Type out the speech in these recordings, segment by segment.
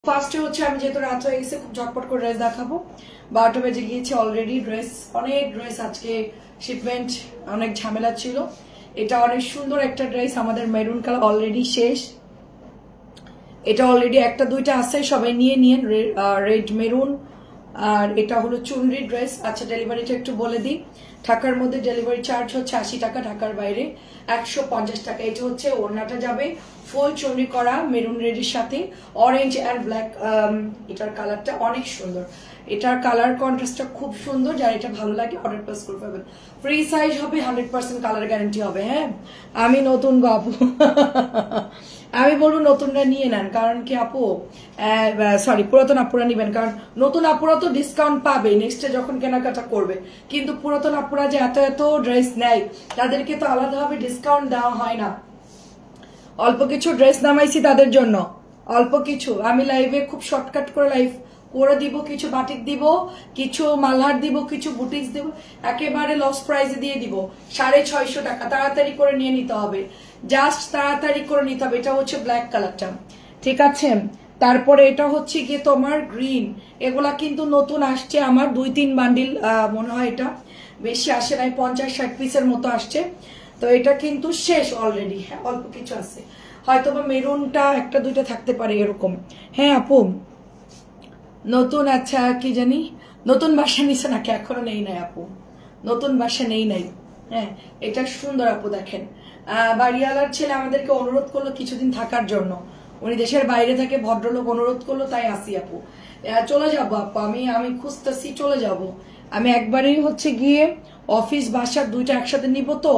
ফার্স্টে হচ্ছে আমি যেহেতু রাত হয়ে গেছে খুব ঝটপট করে ড্রেস দেখাবো। 12টা বেজে গিয়েছে অলরেডি। ড্রেস অনেক ড্রেস আজকে শিপমেন্ট অনেক ঝামেলা ছিল। এটা অনেক সুন্দর একটা ড্রেস, আমাদের মেরুন কালার অলরেডি শেষ। এটা অলরেডি একটা দুইটা আছে, সবাই নিয়ে নিন। Red maroon. আর এটা হলো চুনরি ড্রেস। আচ্ছা ডেলিভারিটা একটু বলে দিই। ঢাকার মধ্যে ডেলিভারি চার্জ হচ্ছে 80 টাকা, ঢাকার বাইরে 150 টাকা। এটা হচ্ছে ওড়নাটা যাবে ফুল চুনরি করা মেরুন রেডের সাথে অরেঞ্জ অ্যান্ড ব্ল্যাক। এটার কালারটা অনেক সুন্দর, এটার কালার কন্ট্রাস্টটা খুব সুন্দর। যার এটা ভালো লাগে অর্ডার প্লেস করে পাবেন। ফ্রি সাইজ হবে, 100% কালার গ্যারান্টি হবে। হ্যাঁ আমি নতুন আপু আমি বলবো নতুনরা নিয়ে নেন, কারণ কি আপু সরি পুরাতন আপুরা নিবেন, কারণ নতুন আপুরা তো ডিসকাউন্ট পাবে নেক্সটে যখন কেনাকাটা করবে, কিন্তু পুরাতন আপুরা যে এত এত ড্রেস নেয় তাদেরকে তো আলাদাভাবে ডিসকাউন্ট দেওয়া হয় না। অল্প কিছু ড্রেস নামাইছি তাদের জন্য, অল্প কিছু। আমি লাইভে খুব শর্টকাট করে লাইভ করে দিব, কিছু বাটিক দিব, কিছু মালহার দিব, কিছু বুটিক্স দিব, একেবারে লস প্রাইসে দিয়ে দিব 650 টাকা। তাড়াতাড়ি করে নিয়ে নিতে হবে, জাস্ট তাড়াতাড়ি করে নিতে হবে। এটা হচ্ছে ব্ল্যাক কালারটা, ঠিক আছে। তারপরে এটা হচ্ছে গিয়ে তোমার গ্রিন। এগুলা কিন্তু নতুন আসছে আমার, 2-3 বান্ডিল মনে হয়, এটা বেশি আসে নাই, 50-60 পিসের মতো আসছে। তো এটা কিন্তু শেষ অলরেডি। হ্যাঁ অল্প কিছু আছে, হয়তো বা মেরুনটা একটা দুইটা থাকতে পারে এরকম। হ্যাঁ আপু নতুন, আচ্ছা কি জানি নতুন বাসা নিছে নাকি, এখনো নেই নাই আপু, নতুন বাসা নেই নাই। হ্যাঁ এটা সুন্দর আপু, দেখেন বাড়িওয়ালার ছেলে আমাদেরকে অনুরোধ করলো কিছুদিন থাকার জন্য, উনি দেশের বাইরে থেকে, ভদ্রলোক অনুরোধ করলো তাই আসি আপু। চলে যাবো আপু, আমি খুঁজতেছি, চলে যাব। আমি একবারেই হচ্ছে গিয়ে অফিস বাসার দুইটা একসাথে নিব, তো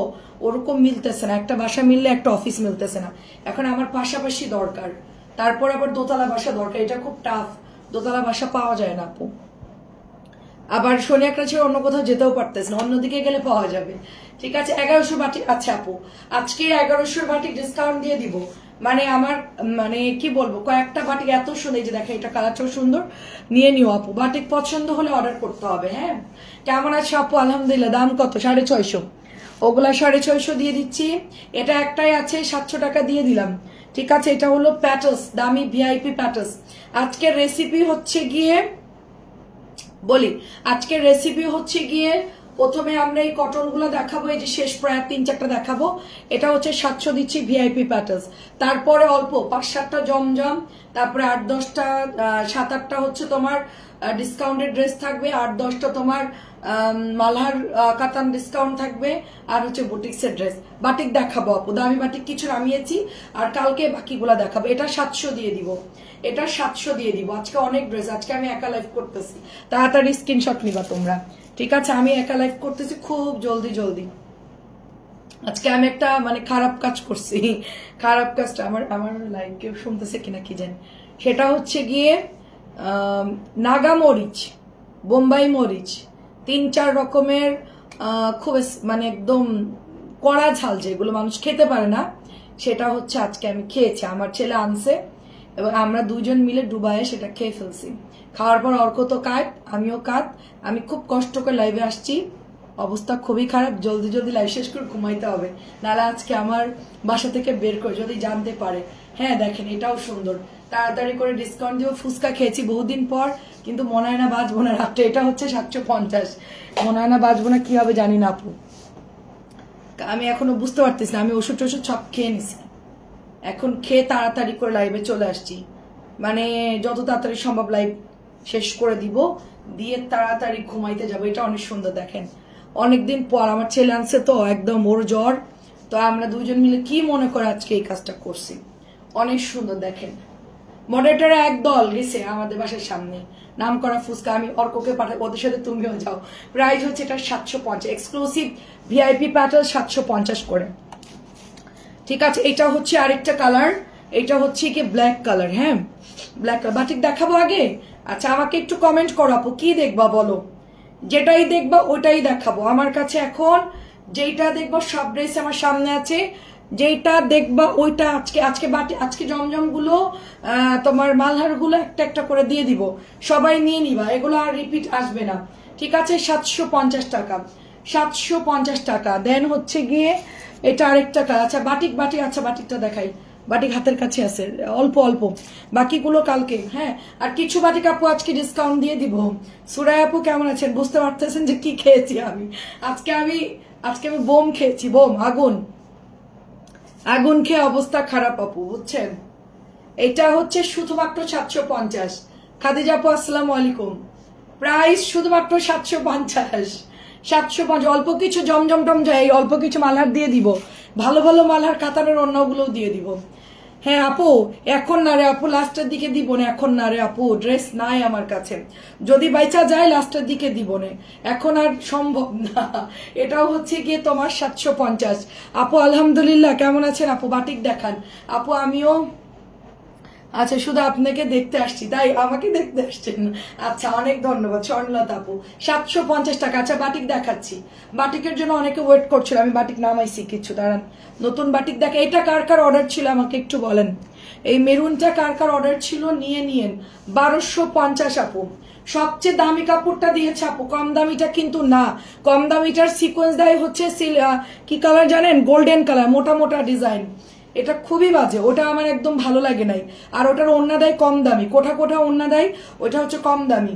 ওরকম মিলতেছে না, একটা বাসা মিললে একটা অফিস মিলতেছে না। এখন আমার পাশাপাশি দরকার, তারপর আবার দোতলা বাসা দরকার, এটা খুব টাফ, দোতলা বাসা পাওয়া যায় না আপু। আবার শনি একটা ছেড়ে অন্য কোথাও যেতেও পারতেছে না, অন্যদিকে গেলে পাওয়া যাবে। ঠিক আছে 1100 বাটিক। আচ্ছা আপু আজকে 1100 বাটিক ডিসকাউন্ট দিয়ে দিব, মানে আমার মানে কি বলবো, কয়েকটা বাটিক এত সুন্দর, যে দেখে এটা কালারটাও সুন্দর, নিয়ে নিও আপু। বাটিক পছন্দ হলে অর্ডার করতে হবে। হ্যাঁ কেমন আছে আপু? আলহামদুলিল্লাহ। দাম কত? 650। ওগুলা 650 দিয়ে দিচ্ছি। এটা একটাই আছে 700 টাকা দিয়ে দিলাম, ঠিক আছে। এটা হলো প্যাটার্স, দামি ভিআইপি প্যাটার্স। আজকের রেসিপি হচ্ছে গিয়ে বলি, আজকের রেসিপি হচ্ছে গিয়ে প্রথমে আমরা এই কটন গুলো দেখাবো, এই যে শেষ প্রায় 3-4টা দেখাবো। এটা হচ্ছে 700 দিচ্ছি ভিআইপি প্যাটার্স। তারপরে অল্প 5-7টা জমজম, তারপরে 8-10টা 7-8টা হচ্ছে তোমার ডিসকাউন্টেড ড্রেস থাকবে, 8-10টা তোমার মালহার কাতান ডিসকাউন্ট থাকবে, আর হচ্ছে বুটিক্সের ড্রেস। বাটিক দেখাবো আপু, দামি বাটিক কিছু নামিয়েছি, আর কালকে বাকিগুলা দেখাবো। এটা 700 দিয়ে দিব, এটা 700 দিয়ে দিব। আজকে অনেক ড্রেস, আজকে আমি একা লাইভ করতেছি, তাড়াতাড়ি স্ক্রিনশট নিবা তোমরা, ঠিক আছে। আমি একা লাইভ করতেছি খুব জলদি জলদি। আজকে আমি একটা মানে খারাপ কাজ করছি, খারাপ কাজটা আমার লাইভ কেউ শুনতেছে কিনা কি জানি। সেটা হচ্ছে গিয়ে নাগা মরিচ, বোম্বাই মরিচ, 3-4 রকমের খুব মানে একদম কড়া ঝাল, যেগুলো মানুষ খেতে পারে না, সেটা হচ্ছে আজকে আমি খেয়েছি। আমার ছেলে আনছে এবং আমরা দুজন মিলে ডুবাইয়ে সেটা খেয়ে ফেলছি। খাওয়ার পর অর্ক তো কাট, আমিও কাট। আমি খুব কষ্ট করে লাইভে আসছি, অবস্থা খুবই খারাপ, জলদি জলদি লাইভ শেষ করে ঘুমাইতে হবে, নাহলে আজকে আমার বাসা থেকে বের করে যদি জানতে পারে। হ্যাঁ দেখেন এটাও সুন্দর, তাড়াতাড়ি করে ডিসকাউন্ট দিব। ফুচকা খেয়েছি বহুদিন পর, কিন্তু মনে হয় না বাঁচবো না রাত্রে। এটা হচ্ছে 750, মনে হয় না বাঁচবো না, কি হবে জানি না আপু। আমি এখনো বুঝতে পারতেছি না, আমি ওষুধ টষুধ সব খেয়ে নিছি, এখন খেয়ে তাড়াতাড়ি করে লাইভে চলে আসছি, মানে যত তাড়াতাড়ি সম্ভব লাইভ শেষ করে দিব, দিয়ে তাড়াতাড়ি ঘুমাইতে যাবো। এটা অনেক সুন্দর দেখেন, অনেকদিন পর আমার ছেলে আনছে তো, একদম ওর জ্বর, তো আমরা দুজন মিলে কি মনে করে আজকে এই কাজটা করছি। অনেক সুন্দর দেখেন, মডারেটার এক দল গেছে আমাদের বাসার সামনে, নাম করা ফুচকা। আমি অর্ককে পাঠাই, ওদের সাথে তুমিও যাও। প্রাইস হচ্ছে এটা 750, এক্সক্লুসিভ ভিআইপি প্যাটার্ন 750 করে, ঠিক আছে। এটা হচ্ছে আরেকটা কালার, এটা হচ্ছে কি ব্ল্যাক কালার। হ্যাঁ ব্ল্যাক কালার। বাটিক দেখাবো আগে? আচ্ছা আমাকে একটু কমেন্ট করো আপু, কি দেখবা বলো, যেটাই দেখবা ওটাই দেখাবো। আমার কাছে এখন যেইটা দেখবো সব ড্রেস আমার সামনে আছে, যেইটা দেখবা ওইটা আজকে বাটি, আজকে জমজম গুলো তোমার মালহার গুলো একটা একটা করে দিয়ে দিব, সবাই নিয়ে নিবা, এগুলো আর রিপিট আসবে না, ঠিক আছে। 750 টাকা, 750 টাকা। দেন হচ্ছে গিয়ে এটা আরেকটা কালার। আচ্ছা বাটিক, আচ্ছা বাটিকটা দেখাই, বাটিক হাতের কাছে আছে, অল্প অল্প, বাকিগুলো কালকে। হ্যাঁ, আর কিছু বাটিক আপু আজকে ডিসকাউন্ট দিয়ে দিব। সুরাই আপু কেমন আছেন? বুঝতে পারতেছেন যে কি খেয়েছি আমি আজকে। আজকে আমি বোম খেয়েছি, বোম, আগুন খেয়ে অবস্থা খারাপ আপু, বুঝছেন। এটা হচ্ছে শুধুমাত্র 750। খাদিজা আপু আসসালামু আলাইকুম। প্রাইস শুধুমাত্র 750, 750। অল্প কিছু জমজম টমজম, অল্প কিছু মালহার দিয়ে দিব, ভালো ভালো মালহার কাতারের অন্যগুলোও দিয়ে দিব। হ্যাঁ আপু, এখন না রে আপু, লাস্টের দিকে দিব না, এখন না রে আপু, ড্রেস নাই আমার কাছে, যদি বাইচা যায় লাস্টের দিকে দিব না, এখন আর সম্ভব না। এটাও হচ্ছে গিয়ে তোমার 750 আপু। আলহামদুলিল্লাহ, কেমন আছেন আপু? বাটিক দেখান আপু। আমিও আচ্ছা, শুধু আপনাকে দেখতে আসছি, তাই আমাকে দেখতে আসছেন? আচ্ছা, অনেক ধন্যবাদ স্বর্ণলতা আপু। 750 টাকা। আচ্ছা, বাটিক দেখাচ্ছি। বাটিকের জন্য অনেকে ওয়েট করছিল, আমি বাটিক নামাইছি কিছু, দাঁড়ান। নতুন বাটিক দেখা। এটা কার কার অর্ডার ছিল আমাকে একটু বলেন। এই মেরুনটা কার কার অর্ডার ছিল নিয়েন। 1250 আপু। সবচেয়ে দামি কাপড়টা দিয়েছে আপু, কম দামিটা কিন্তু না। কম দামিটার সিকোয়েন্স দেয় হচ্ছে কি কালার জানেন? গোল্ডেন কালার, মোটা মোটা ডিজাইন। এটা খুবই বাজে, ওটা আমার একদম ভালো লাগে নাই। আর ওটার ওড়না দেয় কম দামি, কোঠা কোঠা ওড়না দেয়, ওইটা হচ্ছে কম দামি।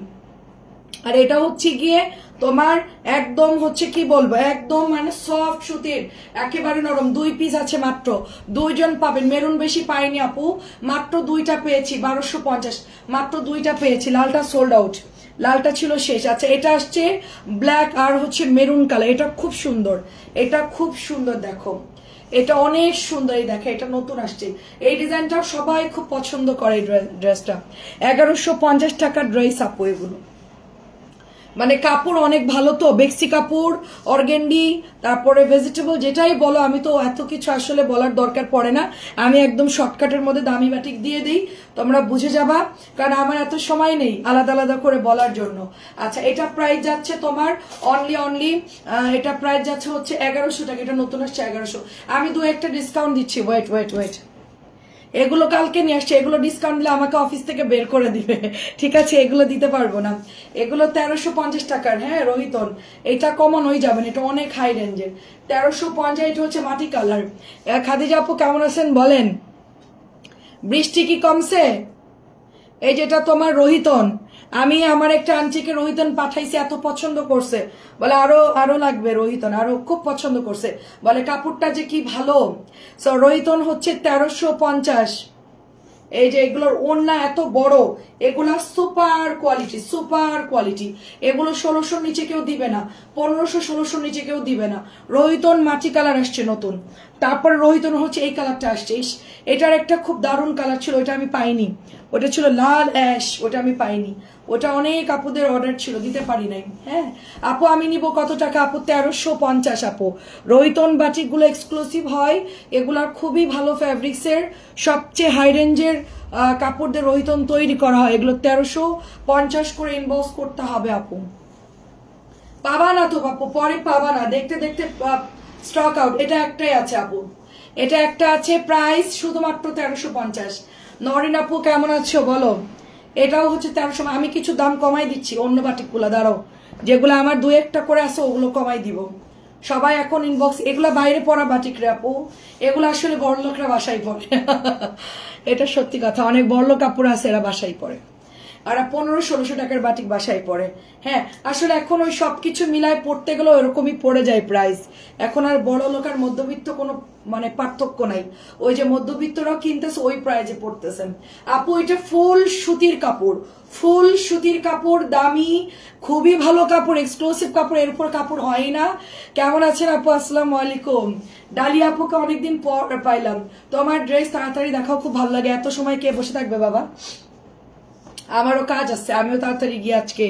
আর এটা হচ্ছে গিয়ে তোমার একদম হচ্ছে কি বলবো, একদম মানে সফট সুতির, একেবারে নরম। 2 পিস আছে মাত্র, 2 জন পাবেন। মেরুন বেশি পাইনি আপু, মাত্র 2টা পেয়েছি। 1250, মাত্র 2টা পেয়েছি। লালটা সোল্ড আউট, লালটা ছিল শেষ। আচ্ছা, এটা আসছে ব্ল্যাক আর হচ্ছে মেরুন কালার। এটা খুব সুন্দর, এটা খুব সুন্দর, দেখো এটা অনেক সুন্দর। এই দেখে, এটা নতুন আসছে, এই ডিজাইনটা সবাই খুব পছন্দ করে। ড্রেসটা 1150 টাকার ড্রেস আপু। এগুলো মানে কাপড় অনেক ভালো তো, বেক্সি কাপড়, অর্গেন্ডি, তারপরে ভেজিটেবল, যেটাই বলো। আমি তো এত কিছু আসলে বলার দরকার পড়ে না, আমি একদম শর্টকাটের মধ্যে দামি বাটিক দিয়ে দিই, তোমরা বুঝে যাবা, কারণ আমার এত সময় নেই আলাদা আলাদা করে বলার জন্য। আচ্ছা, এটা প্রাইস যাচ্ছে তোমার অনলি এটা প্রাইস যাচ্ছে হচ্ছে 1100 টাকা। এটা নতুন আসছে 1100। আমি 2-1টা ডিসকাউন্ট দিচ্ছি, ওয়েট। এগুলো কালকে নিয়ে আসছে, এগুলো ডিসকাউন্ট দিলে আমাকে অফিস থেকে বের করে দিবে, ঠিক আছে, এগুলো দিতে পারবো না। এগুলো 1350 টাকার। হ্যাঁ রোহিতন, এটা কমন হয়ে যাবেন, এটা অনেক হাই রেঞ্জের। 1350। এটা হচ্ছে মাটি কালার। খাদিজা আপু কেমন আছেন বলেন? বৃষ্টি কি কমছে? এই যেটা তোমার রোহিতন, আমি আমার একটা আন্টিকে রোহিতন পাঠাইছি, এত পছন্দ করছে, বলে আরো লাগবে রোহিতন, আরো খুব পছন্দ করছে, বলে কাপড়টা যে কি ভালো। সো রোহিতন হচ্ছে 1350। এই যে এগুলোর ওড়না এত বড়, এগুলা সুপার কোয়ালিটি। এগুলো 1600 নিচে কেউ দিবে না, 1500-1600 নিচে কেউ দিবে না। রোহিতন মাটি কালার আসছে নতুন, তারপরে রোহিতন হচ্ছে এই কালারটা আসছে। এটার একটা খুব দারুণ কালার ছিল, ওটা আমি পাইনি, ওটা ছিল লাল অ্যাশ, ওটা আমি পাইনি, ওটা অনেক আপুদের অর্ডার ছিল, দিতে পারি নাই। হ্যাঁ আপু, আমি নিব কত টাকা আপু? 1350 আপু। রোহিতন বাটিকগুলো এক্সক্লুসিভ হয়, এগুলার খুবই ভালো ফ্যাব্রিক্সের, সবচেয়ে হাই রেঞ্জের কাপড় দিয়ে রোহিতন তৈরি করা হয়। এগুলো 1350 করে ইনবক্স করতে হবে আপু। পাবা না তো আপু, পরে পাবা না, দেখতে দেখতে স্টক আউট। এটা একটাই আছে আপু, এটা একটা আছে, প্রাইস শুধুমাত্র 1350। নরিন আপু কেমন আছো বলো? এটাও হচ্ছে 1300। আমি কিছু দাম কমাই দিচ্ছি অন্য বাটিকগুলা, দাঁড়াও, যেগুলো আমার 2-1টা করে আছে ওগুলো কমাই দিব। সবাই এখন ইনবক্স, এগুলা বাইরে পড়া বাটিক রে আপু, এগুলো আসলে বড়লোকরা বাসায় পড়ে। এটা সত্যি কথা, অনেক বড়লোক কাপড় আছে এরা বাসায় পড়ে, আর 1500-1600 টাকার বাটিক বাসায় পড়ে। হ্যাঁ আসলে এখন ওই সবকিছু মিলায় পড়তে গেলে ওরকমই পড়ে যায় প্রাইস। এখন আর বড় লোক আর মধ্যবিত্ত কোনো মানে পার্থক্য নাই, ওই যে মধ্যবিত্তরাও কিনতেছে ওই প্রাইজে পড়তেছেন। আপু এটা ফুল সুতির কাপড়, দামি, খুবই ভালো কাপড়, এক্সক্লুসিভ কাপড়, এরপর কাপড় হয় না। কেমন আছেন আপু? আসসালামু আলাইকুম। ডালিয়া আপুকে অনেকদিন পর পাইলাম, তোমার ড্রেস তাড়াতাড়ি দেখাও, খুব ভালো লাগে। এত সময় কে বসে থাকবে বাবা, আমারও কাজ আছে, আমিও তাড়াতাড়ি গিয়ে আজকে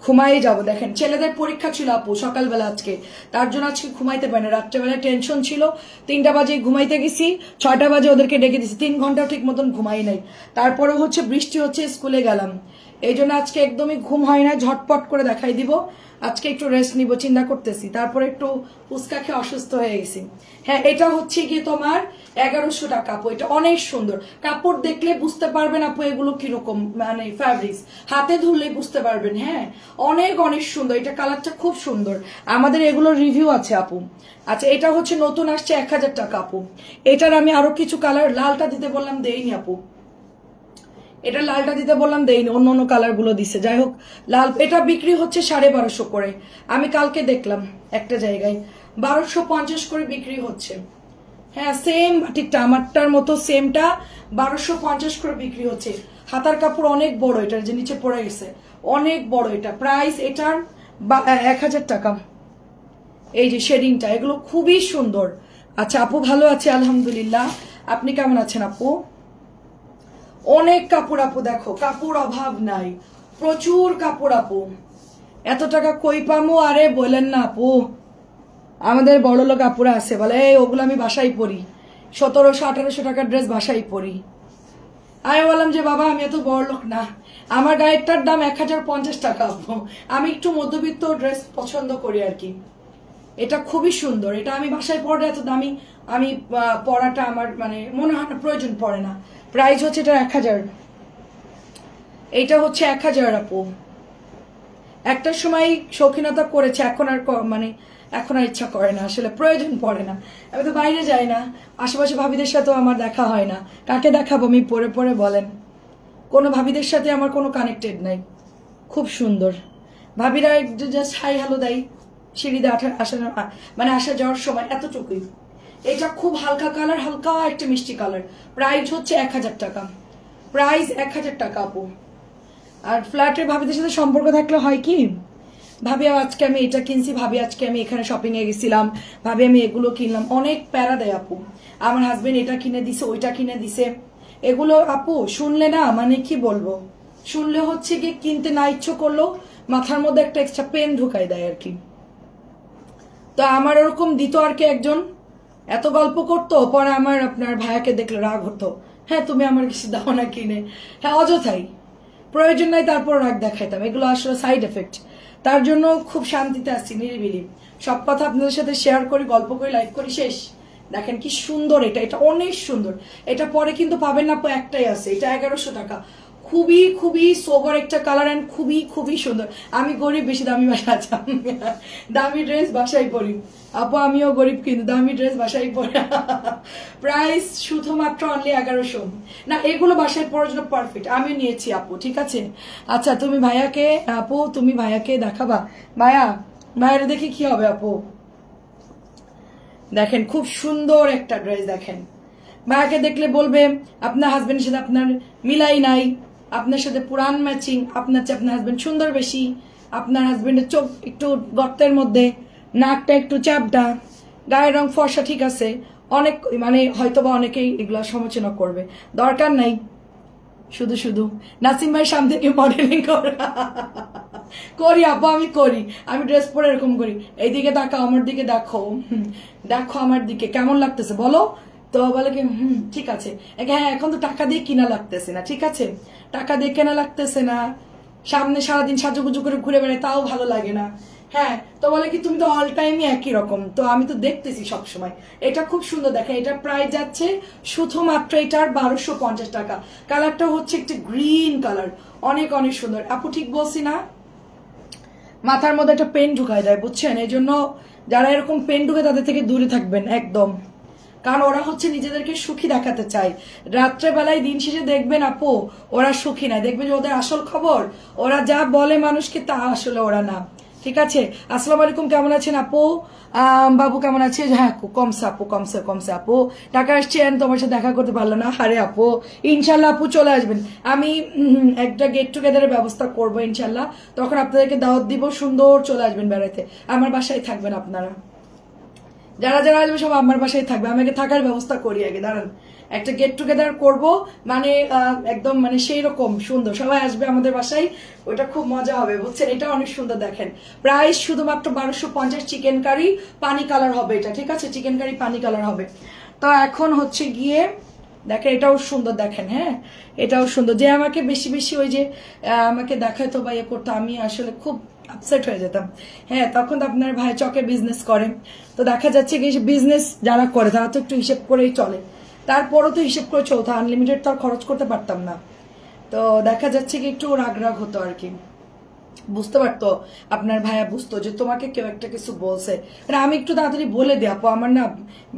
ঘুমাই যাব। দেখেন ছেলেদের পরীক্ষা ছিল আপু সকালবেলা আজকে, তার জন্য আজকে ঘুমাইতে পারি না, রাত্রেবেলা টেনশন ছিল। 3টা বাজে ঘুমাইতে গেছি, 6টা বাজে ওদেরকে ডেকে দিছি, 3 ঘন্টা ঠিক মতন ঘুমাই নাই। তারপরে হচ্ছে বৃষ্টি হচ্ছে, স্কুলে গেলাম, এই জন্য আজকে একদমই ঘুম হয় না, ঝটপট করে দেখাই দিব। আজকে একটু রেস্ট নিব চিন্তা করতেছি, তারপরে একটু ফুচকা খেয়ে অসুস্থ হয়ে গেছি। হ্যাঁ, এটা হচ্ছে গিয়ে তোমার 1100 টাকা আপু। এটা অনেক সুন্দর, কাপড় দেখলে বুঝতে পারবেন আপু এগুলো কিরকম, মানে ফ্যাব্রিক্স হাতে ধরলেই বুঝতে পারবেন। হ্যাঁ, অনেক অনেক সুন্দর, এটা কালারটা খুব সুন্দর। আমাদের এগুলো রিভিউ আছে আপু। আচ্ছা, এটা হচ্ছে নতুন আসছে 1000 টাকা আপু। এটার আমি আরো কিছু কালার, লালটা দিতে বললাম দেইনি আপু, এটা লালটা দিতে বললাম দেইনি, অন্য অন্য কালার গুলো দিছে। যাই হোক, লাল এটা বিক্রি হচ্ছে 1250 করে। আমি কালকে দেখলাম একটা জায়গায় 1250 করে বিক্রি হচ্ছে। হ্যাঁ, সেম বাটিকটা আমারটার মতো সেমটা 1250 করে বিক্রি হচ্ছে। হাতার কাপড় অনেক বড়, এটার যে নিচে পড়ে গেছে অনেক বড়। এটা প্রাইস এটার 1000 টাকা। এই যে শেডিংটা, এগুলো খুবই সুন্দর। আচ্ছা আপু, ভালো আছে আলহামদুলিল্লাহ। আপনি কেমন আছেন আপু? অনেক কাপড় আপু, দেখো কাপড় অভাব নাই, প্রচুর কাপড় আপু। এত টাকা কই পামু? আরে বলেন না আপু, আমাদের বড় লোক আপুরা আছে বলে ওগুলো আমি বাসায় পরি, 1700-1800 টাকার ড্রেস বাসায় পরি। আমি বললাম যে বাবা আমি এত বড় লোক না, আমার গায়েরটার দাম 1050 টাকা আপু। আমি একটু মধ্যবিত্ত ড্রেস পছন্দ করি আর কি। এটা খুবই সুন্দর, এটা আমি বাসায় পরে এত দামি আমি পরাটা আমার মানে মনে হয় না, প্রয়োজন পড়ে না। প্রাইস হচ্ছে এটা 1000, এইটা হচ্ছে 1000 আপু। একটা সময় শৌখিনতা করেছে, এখন আর মানে এখন আর ইচ্ছা করে না, আসলে প্রয়োজন পড়ে না। আমি তো বাইরে যাই না, আশেপাশে ভাবিদের সাথেও আমার দেখা হয় না, কাকে দেখাবো আমি পরে পরে বলেন? কোনো ভাবিদের সাথে আমার কোনো কানেক্টেড নাই। খুব সুন্দর, ভাবিরা জাস্ট হাই হ্যালো দেয় সিঁড়িতে আসা মানে আসা যাওয়ার সময়, এতটুকুই। এটা খুব হালকা কালার, হালকা একটা মিষ্টি কালার। প্রাইস হচ্ছে 1000 টাকা, প্রাইস 1000 টাকা আপু। আর ফ্ল্যাটের ভাবিদের সাথে সম্পর্ক থাকলে হয় কি, ভাবি আজকে আমি এটা কিনছি, ভাবি আজকে আমি এখানে শপিং এ গেছিলাম, ভাবি আমি এগুলো কিনলাম, অনেক প্যারা দেয় আপু। আমার হাজবেন্ড এটা কিনে দিছে, ওইটা কিনে দিছে, এগুলো আপু শুনলে না মানে কি বলবো, শুনলে হচ্ছে কি কিনতে না ইচ্ছে করলেও মাথার মধ্যে একটা এক্সট্রা পেন ঢুকাই দেয় আর কি। তো আমার ওরকম দিত আর কি একজন, এত গল্প করতো, পরে আমার আপনার ভাইয়াকে দেখলে রাগ হতো, হ্যাঁ তুমি আমার কিছু দাও না কিনে, হ্যাঁ অযথাই, প্রয়োজন নাই তারপর রাগ দেখাইতাম। এগুলো আসলে সাইড এফেক্ট, তার জন্য খুব শান্তিতে আসছি, নিরিবিলি সব কথা আপনাদের সাথে শেয়ার করি, গল্প করি, লাইভ করি, শেষ। দেখেন কি সুন্দর, এটা এটা অনেক সুন্দর। এটা পরে কিন্তু পাবেন না, একটাই আছে, এটা 1100 টাকা। খুবই খুবই সোবার একটা কালার এন্ড খুবই খুবই সুন্দর। আমি গরিব, বেশি দামি বাসায় দামি ড্রেস বাসায় পরি আপু, আমিও গরিব কিন্তু দামি ড্রেস বাসায় পরি। প্রাইস শুধুমাত্র অনলি 1100 না, এগুলো বাসায় পরার জন্য পারফেক্ট। আমি নিয়েছি আপু, ঠিক আছে। আচ্ছা তুমি ভাইয়াকে, আপু তুমি ভাইয়াকে দেখাবা, ভাইয়ার দেখে কি হবে আপু? দেখেন খুব সুন্দর একটা ড্রেস, দেখেন ভাইয়াকে দেখলে বলবে আপনার হাজবেন্ডের সাথে আপনার মিলাই নাই, আপনার সাথে পুরান ম্যাচিং, আপনার চেয়ে আপনার হাজবেন্ড সুন্দর বেশি, আপনার হাজবেন্ডের চোখ একটু গর্তের মধ্যে, নাকটা একটু চাপটা, গায়ের রং ফর্সা, ঠিক আছে, অনেক মানে হয়তোবা অনেকেই এগুলো সমালোচনা করবে, দরকার নাই। শুধু শুধু নাসিম ভাই সামনে থেকে মডেলিং করি আপু, আমি করি, আমি ড্রেস পরে এরকম করি, এইদিকে তাকাও, আমার দিকে দেখো, দেখো আমার দিকে কেমন লাগতেছে বলো, তো বলে কি ঠিক আছে। হ্যাঁ এখন তো টাকা দিয়ে কিনা লাগতেছে না, ঠিক আছে, টাকা দিয়ে কেনা লাগতেছে না, সামনে সারাদিন সাজুগুজু করে ঘুরে বেড়ায় তাও ভালো লাগে না। হ্যাঁ, তো বলে কি তুমি তো অল টাইমই একই রকম, তো আমি তো দেখতেছি সবসময়। এটা খুব সুন্দর, দেখেন এটা প্রাইস যাচ্ছে শুধুমাত্র এটার 1250 টাকা। কালারটা হচ্ছে একটা গ্রিন কালার, অনেক অনেক সুন্দর আপু, ঠিক বলছি না? মাথার মধ্যে একটা পেন ঢুকায় দেয়, বুঝছেন? এই জন্য যারা এরকম পেন ঢুকে তাদের থেকে দূরে থাকবেন একদম, কারণ ওরা হচ্ছে নিজেদেরকে সুখী দেখাতে চায়। রাত্রেবেলায় দিন শেষে দেখবেন আপু ওরা সুখী না, দেখবেন যে ওদের আসল খবর ওরা যা বলে মানুষকে তা আসলে ওরা না, ঠিক আছে। আসসালামু আলাইকুম, কেমন আছেন আপু? বাবু কেমন আছে? হ্যাঁ কমসে আপু, কমসে কমসে আপু, টাকা আসছেন তোমার সাথে দেখা করতে পারলো না, আরে আপু ইনশাল্লাহ আপু চলে আসবেন, আমি একটা গেট টুগেদারের ব্যবস্থা করবো ইনশাল্লাহ, তখন আপনাদেরকে দাওয়াত দিব, সুন্দর চলে আসবেন বেড়াতে, আমার বাসায় থাকবেন আপনারা, যারা যারা আসবে সব আমার বাসায় থাকবে, আমি আগে থাকার ব্যবস্থা করি, আগে দাঁড়ান একটা গেট টুগেদার করবো, মানে একদম মানে সেই রকম সুন্দর, সবাই আসবে আমাদের বাসায়, ওইটা খুব মজা হবে, বুঝছেন? এটা অনেক সুন্দর, দেখেন প্রাইস শুধুমাত্র 1250, চিকেন কারি পানি কালার হবে এটা, ঠিক আছে, চিকেন কারি পানি কালার হবে। তো এখন হচ্ছে গিয়ে দেখেন এটাও সুন্দর, দেখেন হ্যাঁ এটাও সুন্দর। যে আমাকে বেশি বেশি ওই যে আমাকে দেখাইতো বা ইয়ে করতো, আমি আসলে খুব আপসেট হয়ে যেতাম। হ্যাঁ তখন তো আপনার ভাই চকে বিজনেস করে, তো দেখা যাচ্ছে কি বিজনেস যারা করে তারা তো একটু হিসেব করেই চলে, তারপরও তো হিসেব করে চলতো, আনলিমিটেড তো আর খরচ করতে পারতাম না। তো দেখা যাচ্ছে কি একটু রাগ রাগ হতো আর কি, বুঝতে পারতো আপনার ভাইয়া, বুঝতো যে তোমাকে কেউ একটা কিছু বলছে, মানে আমি একটু তাড়াতাড়ি বলে দিই আপু, আমার না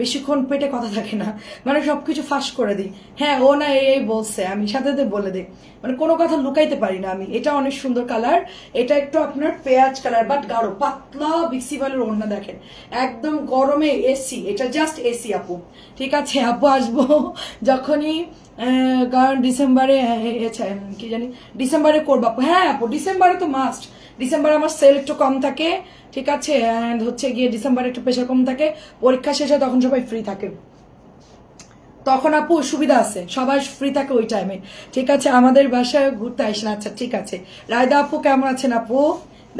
বেশিক্ষণ পেটে কথা থাকে না, মানে সবকিছু ফাঁস করে দিই। হ্যাঁ ও না এই বলছে, আমি সাথে সাথে বলে দিই, মানে কোনো কথা লুকাইতে পারি না আমি। এটা অনেক সুন্দর কালার, এটা একটু আপনার পেঁয়াজ কালার বাট গাঢ়, পাতলা বিক্সিবালের ওড়না দেখেন, একদম গরমে এসি, এটা জাস্ট এসি আপু। ঠিক আছে আপু আসবো যখনই, কারণ ডিসেম্বরে কি জানি ডিসেম্বরে করবো আপু। হ্যাঁ আপু ডিসেম্বরে তো মাস্ট, ডিসেম্বরে আমার সেল একটু কম থাকে, ঠিক আছে, অ্যান্ড হচ্ছে গিয়ে ডিসেম্বরে একটু প্রেশার কম থাকে, পরীক্ষা শেষ হয় তখন সবাই ফ্রি থাকে, তখন আপু সুবিধা আছে, সবাই ফ্রি থাকে ওই টাইমে। ঠিক আছে আমাদের বাসায় ঘুরতে আসেন। আচ্ছা ঠিক আছে, রায়দা আপু কেমন আছেন আপু?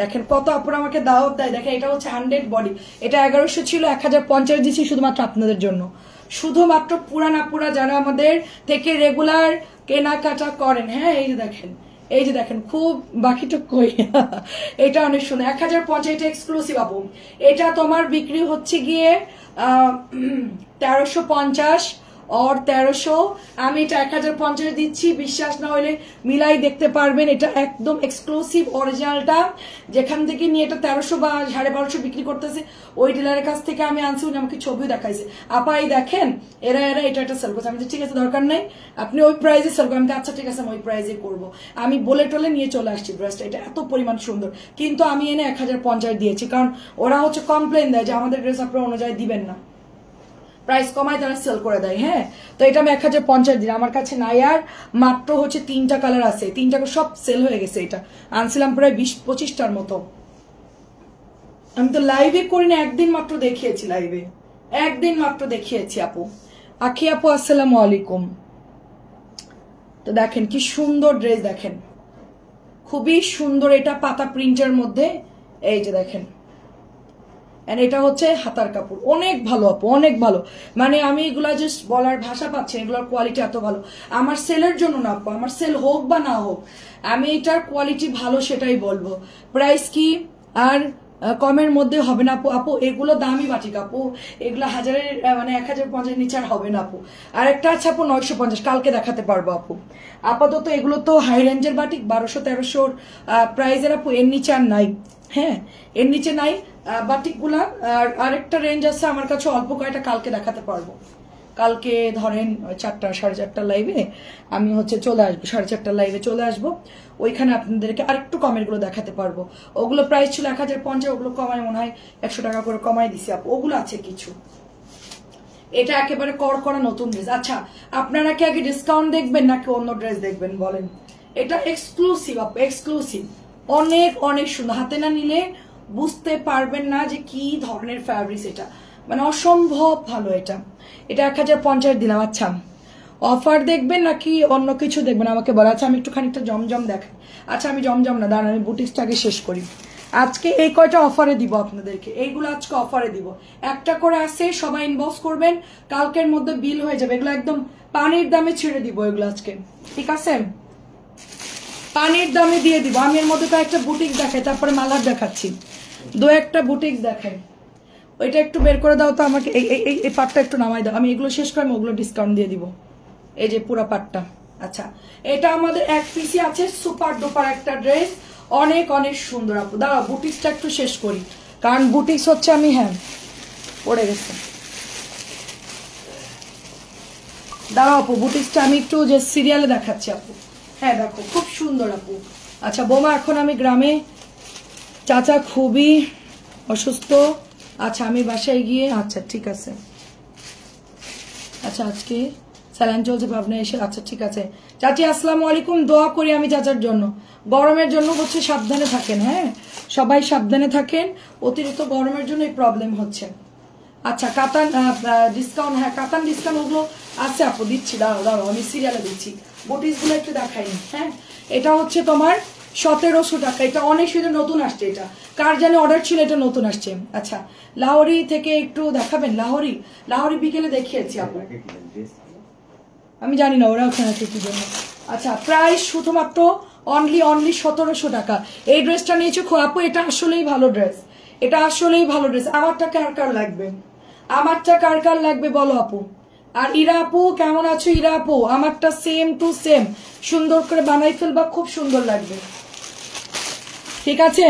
দেখেন কত আপুর আমাকে দাওয়াত দেয়, দেখেন এটা হচ্ছে 100 বডি, এটা 1100 ছিল, 1050 দিচ্ছি শুধুমাত্র আপনাদের জন্য, শুধুমাত্র পুরান আপুরা যারা আমাদের থেকে রেগুলার কেনাকাটা করেন। হ্যাঁ এই যে দেখেন, এই যে দেখেন খুব বাকিটা কই এটা অনেক সুন্দর, 1050, এটা এক্সক্লুসিভ আপু। এটা তোমার বিক্রি হচ্ছে গিয়ে 1350 और 1300, আমি এটা 1050 দিচ্ছি, বিশ্বাস না হলে মিলাই দেখতে পারবেন, এটা একদম এক্সক্লুসিভ অরিজিনালটা, যেখান থেকে নিয়ে এটা 1300 বা 1250 বিক্রি করতেছে ওই ডিলারের কাছ থেকে আমি আনছি, উনি আমাকে ছবিও দেখাইছে, আপা এই দেখেন এরা এটা সেল করছে। আমি ঠিক আছে দরকার নাই, আপনি ওই প্রাইসে সেল করেন। আচ্ছা ঠিক আছে আমি ওই প্রাইসে করবো, আমি বলে টলে নিয়ে চলে আসছি ড্রেসটা, এটা এত পরিমাণ সুন্দর, কিন্তু আমি এনে 1050 দিয়েছি, কারণ ওরা হচ্ছে কমপ্লেন দেয় যে আমাদের ড্রেস আপনারা অনুযায়ী দিবেন না, প্রাইস কমায় তারা সেল করে দেয়। হ্যাঁ তো এটা আমি 1050 দিন, আমার কাছে নাই আর, মাত্র হচ্ছে 3টা কালার আছে, 3টা সব সেল হয়ে গেছে, এটা আনছিলাম প্রায় 20-25টার মতো। আমি তো লাইভে করি না, একদিন মাত্র দেখিয়েছি, লাইভে একদিন মাত্র দেখিয়েছি আপু। আখি আপু আসসালামু আলাইকুম। তো দেখেন কি সুন্দর ড্রেস, দেখেন খুবই সুন্দর, এটা পাতা প্রিন্টের মধ্যে, এই যে দেখেন, এটা হচ্ছে হাতার কাপড়, অনেক ভালো আপু, অনেক ভালো, মানে আমি এগুলা জাস্ট বলার ভাষা পাচ্ছি, এগুলোর কোয়ালিটি এত ভালো। আমার সেলের জন্য না আপু, আমার সেল হোক বা না হোক, আমি এটার কোয়ালিটি ভালো সেটাই বলবো। প্রাইস কি আর কমের মধ্যে হবে না আপু। আপু এগুলো দামি বাটিক আপু, এগুলো হাজারের মানে 1050 নিচে আর হবে না আপু। আর একটা আছে আপু 950, কালকে দেখাতে পারবো আপু। আপাতত এগুলো তো হাই রেঞ্জের বাটিক, 1200-1300 প্রাইজের আপু, এর নিচে আর নাই। হ্যাঁ এর নিচে নাই বাটিকগুলা। আর আরেকটা রেঞ্জ আছে আমার কাছে অল্প কয়েকটা, কালকে দেখাতে পারবো। কালকে ধরেন 4টা 4:30 লাইভে আমি হচ্ছে চলে আসবো, 4:30 লাইভে চলে আসবো, ওইখানে আপনাদেরকে আরেকটু কমের গুলো দেখাতে পারবো। ওগুলো প্রাইস ছিল 1050, ওগুলো কমায় মনে হয় 100 টাকা করে কমাই দিছি আপু, ওগুলো আছে কিছু। এটা একেবারে কড়কড়া নতুন ড্রেস। আচ্ছা আপনারা কি আগে ডিসকাউন্ট দেখবেন নাকি অন্য ড্রেস দেখবেন বলেন? এটা এক্সক্লুসিভ আপু, এক্সক্লুসিভ, অনেক অনেক সুন্দর, হাতে না নিলে বুঝতে পারবেন না যে কি ধরনের ফ্যাব্রিক্স, এটা মানে অসম্ভব ভালো। এটা 1050 দিলাম। আচ্ছা অফার দেখবেন নাকি অন্য কিছু দেখবেন আমাকে বলা। আচ্ছা আমি একটু খানিকটা জমজম দেখাই। আচ্ছা আমি জমজম না, দাঁড়ান আমি বুটিক্সটা আগে শেষ করি। আজকে এই কয়টা অফারে দিব আপনাদেরকে, এইগুলো আজকে অফারে দিব, একটা করে আসে, সবাই ইনবক্স করবেন, কালকের মধ্যে বিল হয়ে যাবে। এগুলো একদম পানির দামে ছেড়ে দিব এগুলো আজকে, ঠিক আছে, পানির দামে দিয়ে দিব। আমি এর মধ্যে কয়েকটা বুটিক দেখাই, তারপরে মালার দেখাচ্ছি, দু একটা বুটিক দেখাই। ওইটা একটু বের করে দাও তো আমাকে, এই পাটটা একটু নামাই দাও, আমি এগুলো শেষ করে আমি ওগুলো ডিসকাউন্ট দিয়ে দিব, এই যে পুরো পাটটা। আচ্ছা এটা আমাদের এক পিসি আছে, সুপার ডুপার একটা ড্রেস, অনেক অনেক সুন্দর আপু। দাঁড়াও বুটিক্সটা একটু শেষ করি, কারণ বুটিক্স হচ্ছে আমি, হ্যাঁ পড়ে গেছে, দাঁড়াও আপু বুটিক্সটা আমি একটু যে সিরিয়ালে দেখাচ্ছি আপু। হ্যাঁ দেখো খুব সুন্দর আপু। আচ্ছা বোমা এখন আমি গ্রামে, চাচা খুবই অসুস্থ, আচ্ছা আমি বাসায় গিয়ে, আচ্ছা ঠিক আছে, আচ্ছা আজকে স্যালাইন চলছে পাবনা এসে, আচ্ছা ঠিক আছে। চাচি আসসালামু আলাইকুম, দোয়া করি আমি চাচার জন্য, গরমের জন্য হচ্ছে সাবধানে থাকেন, হ্যাঁ সবাই সাবধানে থাকেন, অতিরিক্ত গরমের জন্য এই প্রবলেম হচ্ছে। আচ্ছা কাতান ডিসকাউন্ট, হ্যাঁ কাতান ডিসকাউন্ট ওগুলো আছে আপু, দিচ্ছি, দাঁড়াও দাঁড়াও আমি সিরিয়ালে দিচ্ছি, বুটিসগুলো একটু দেখাইনি। হ্যাঁ এটা হচ্ছে তোমার 1700 টাকা, এটা অনেক সুন্দর, নতুন আসছে, এটা কার জানে অর্ডার ছিল, এটা নতুন আসছে। আচ্ছা লাহোরি থেকে একটু দেখাবেন, লাহোরি বিকেলে দেখিয়েছি আপু। আমি জানি না ওরা ওখানে আছে কি জন্য। আচ্ছা প্রাইস শুধুমাত্র অনলি 1700 টাকা। এই ড্রেসটা নিয়েছো আপু, এটা আসলেই ভালো ড্রেস, এটা আসলেই ভালো ড্রেস। আমারটা কার কার লাগবে, আমারটা কার কার লাগবে বলো আপু। আর ইরা আপু কেমন আছো? ইরা আপু আমারটা সেম টু সেম, সুন্দর করে বানাই ফেলবা, খুব সুন্দর লাগবে, ঠিক আছে?